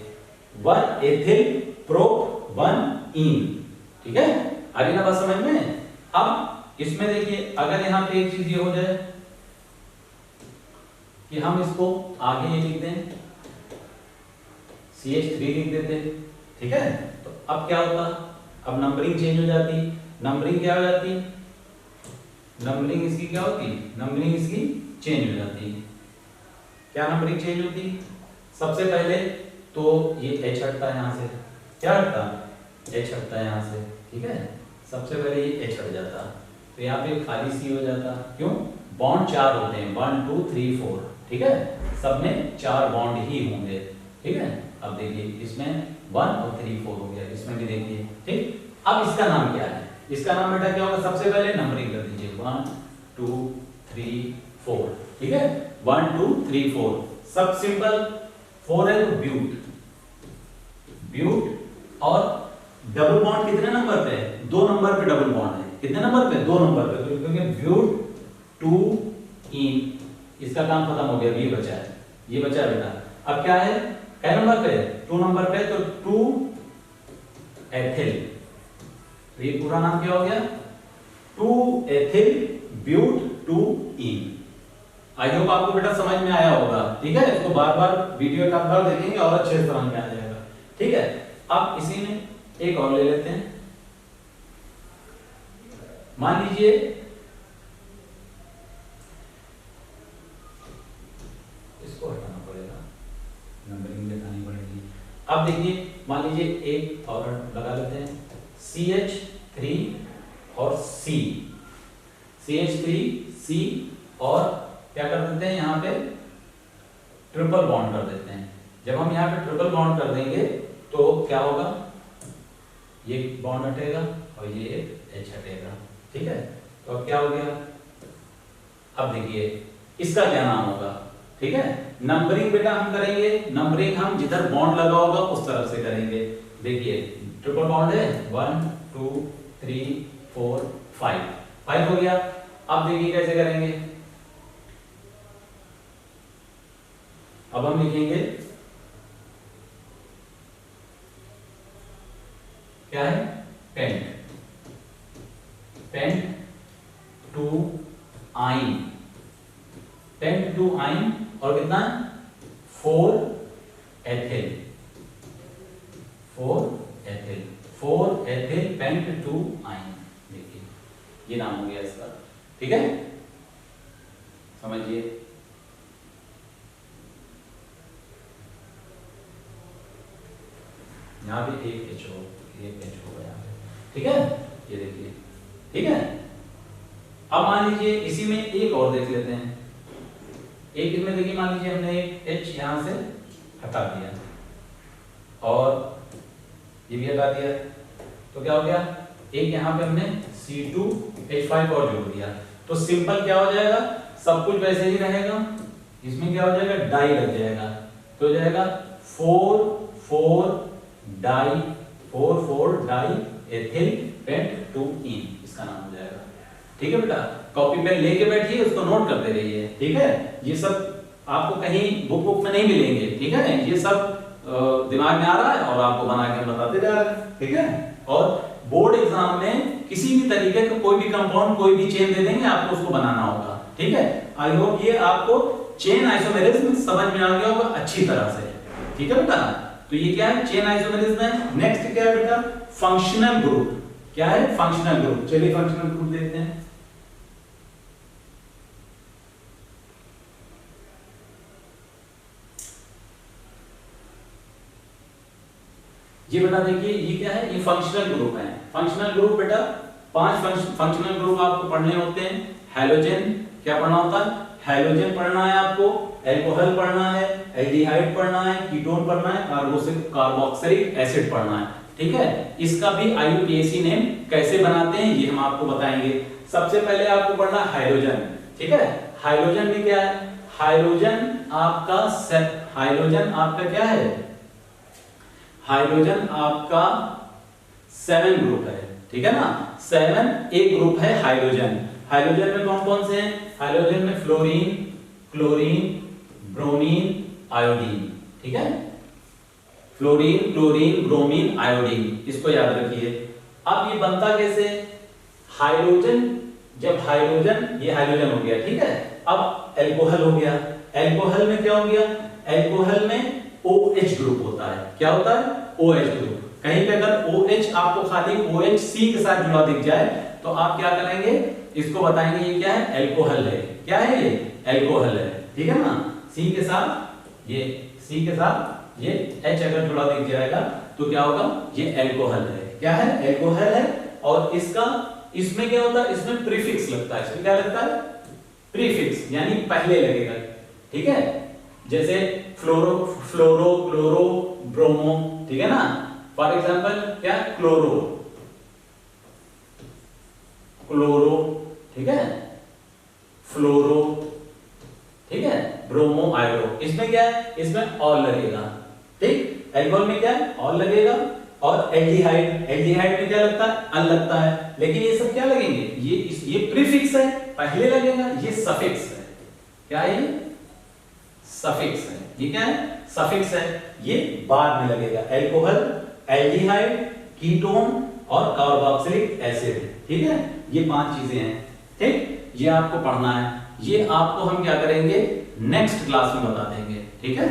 1 एथिल प्रोप 1 इन, ठीक है, आ रही ना बात समझ में। अब इसमें देखिए, अगर यहां पे एक चीज ये हो जाए कि हम इसको आगे ये लिख दें, CH3 लिख देते, ठीक है। तो अब क्या होता, अब नंबरिंग चेंज हो जाती। नंबरिंग क्या हो जाती, नंबरिंग इसकी क्या होती, नंबरिंग इसकी चेंज हो जाती। क्या नंबरिंग चेंज होती, सबसे पहले तो ये H हटता है यहां से, क्या हटता, H हटता है यहां से, ठीक है। सबसे पहले ये H हट जाता, तो यहाँ पे खाली C हो जाता। क्यों, बॉन्ड 4 होते हैं, 1 2 3 4, ठीक है, सब में 4 बॉन्ड ही होंगे, ठीक है। अब देखिए इसमें 1 और 3 4 हो गया, इसमें भी देखिए, ठीक। अब इसका नाम क्या है, इसका नाम बेटा क्या होगा, सबसे पहले नंबरिंग कर दीजिए 1 2 3 4, ठीक है, 1 2 3 4, सब सिंपल। 4 है तो ब्यूट, ब्यूट। और डबल बॉन्ड कितने नंबर पे है, 2 नंबर पे डबल बॉन्ड है, कितने नंबर पे, 2 नंबर पे, क्योंकि ब्यूट 2 इन, इसका काम खत्म हो गया, ये बचा है, ये बचा है बेटा। अब क्या है, क्या नंबर पे, 2 नंबर पे, तो 2 एथिल, तो ये पूरा नाम क्या हो गया, 2 एथिल ब्यूट 2 इन। आई होप आपको बेटा समझ में आया होगा, ठीक है। इसको बार बार वीडियो का बार देखेंगे और अच्छे से समझ में आ जाएगा, ठीक है। अब इसी में एक और ले लेते हैं, मान लीजिए इसको हटाना पड़ेगा, नंबरिंग दिखानी पड़ेगी। अब देखिए मान लीजिए एक और लगा लेते हैं, CH3 और C, CH3 C, और क्या कर देते हैं यहाँ पे ट्रिपल बॉन्ड कर देते हैं। जब हम यहाँ पे ट्रिपल बॉन्ड कर देंगे तो क्या होगा, ये बॉन्ड हटेगा और ये H हटेगा, ठीक है। तो अब क्या हो गया, अब देखिए इसका क्या नाम होगा, ठीक है। नंबरिंग बेटा हम करेंगे, नंबरिंग हम जिधर बॉन्ड लगा होगा उस तरफ से करेंगे। देखिए ट्रिपल बॉन्ड है, 1 2 3 4 5 हो गया। अब देखिए कैसे करेंगे, अब हम लिखेंगे क्या है, pent, pent two yne, pent two yne, और कितना, 4 ethyl, 4 ethyl, 4 ethyl pent two yne. देखिए ये नाम हो गया इसका, ठीक है, समझिए। यहाँ भी एक H होगा यहाँ पे, ठीक है, ये देखिए, ठीक है। अब मान लीजिए इसी में एक और देख लेते हैं, एक इसमें देखिए मान लीजिए हमने एक H यहाँ से हटा दिया और ये भी हटा दिया, तो क्या हो गया, एक यहाँ पे हमने C2H5 और जोड़ दिया, तो सिंपल क्या हो जाएगा, सब कुछ वैसे ही रहेगा, इसमें क्या हो जाएगा, डाई लग जाएगा, तो हो जाएगा 4 4 डाई, 4 4 डाई एथिल पेंट 2 इन, इसका नाम हो जाएगा, ठीक है बेटा। कॉपी पेन लेके बैठिए, उसको नोट करते रहिए, ठीक है। ये सब आपको कहीं बुक में नहीं मिलेंगे, ठीक है, ये सब दिमाग में आ रहा है और आपको बना के बताते जा रहे हैं, ठीक है। और बोर्ड एग्जाम में किसी भी तरीके का कोई भी कंपाउंड, कोई भी चेन दे देंगे, आपको उसको बनाना होगा, ठीक है। आई होप ये आपको चेन आइसोमेरिज्म समझ में आ गया होगा अच्छी तरह से, ठीक है बेटा। तो ये क्या है, चेन आइसोमेरिज्म है। नेक्स्ट क्या है बेटा, फंक्शनल ग्रुप, क्या है, फंक्शनल ग्रुप। चलिए फंक्शनल ग्रुप देखते हैं। ये बेटा देखिए ये क्या है, ये फंक्शनल ग्रुप है। फंक्शनल ग्रुप बेटा 5 फंक्शनल ग्रुप आपको पढ़ने होते हैं। हेलोजन क्या पढ़ना होता है, हेलोजन पढ़ना है आपको, एल्कोहल पढ़ना है, एल्डिहाइड पढ़ना है, कीटोन पढ़ना है, कार्बोक्सिलिक एसिड पढ़ना है, ठीक है। इसका भी IUPAC नेम कैसे बनाते हैं ये हम आपको बताएंगे। सबसे पहले आपको पढ़ना हाइड्रोजन, ठीक है। हाइड्रोजन में क्या है, हाइड्रोजन आपका क्या है, हाइड्रोजन आपका 7 ग्रुप है, ठीक है ना। 7 एक ग्रुप है हाइड्रोजन। हाइड्रोजन में कौन कौन से हैं, हाइड्रोजन में फ्लोरीन, क्लोरीन, ब्रोमीन, आयोडीन, ठीक है। फ्लोरीन, क्लोरीन, ब्रोमीन, आयोडीन, इसको याद रखिए। अब ये बनता कैसे, हाइड्रोजन, जब हाइड्रोजन, ये हाइड्रोजन हो गया, ठीक है। अब एल्कोहल हो गया, एल्कोहल में क्या हो गया, एल्कोहल में OH ग्रुप होता है, क्या होता है, OH ग्रुप। कहीं पे अगर OH आपको खाली OHC के साथ जुड़ा दिख जाए तो आप क्या करेंगे, इसको बताएंगे ये क्या है, एल्कोहल है, क्या है ये, एल्कोहल है, ठीक है ना। C के साथ ये H अगर जुड़ा दिख जाएगा तो क्या होगा, ये एल्कोहल है, क्या है, एल्कोहल है। और इसमें क्या होता है, इसमें प्रीफिक्स लगता है, इसमें क्या लगता है, प्रीफिक्स, यानी पहले लगेगा, ठीक है, जैसे फ्लोरो, फ्लोरो, क्लोरो, ब्रोमो, ठीक है ना। फॉर एग्जाम्पल क्या, क्लोरो, क्लोरो, ठीक है, फ्लोरो, ठीक है, ब्रोमो, आयोडो। इसमें क्या है, इसमें और लगेगा, ठीक। एल्कोहल में क्या है, और लगेगा, और एल्डिहाइड, एल्डिहाइड में क्या लगता है, अन लगता है। लेकिन ये सब क्या लगेंगे, ये प्रीफिक्स है, पहले लगेगा, ये सफिक्स है। क्या है ये, सफिक्स है। ये क्या है, सफिक्स है, ये बाद में लगेगा। एल्कोहल, एल्डिहाइड, कीटोन और कार्बोक्सिलिक एसिड, ठीक है, ये 5 चीजें हैं, ठीक। ये आपको पढ़ना है, ये आपको हम क्या करेंगे, नेक्स्ट क्लास में बता देंगे, ठीक है।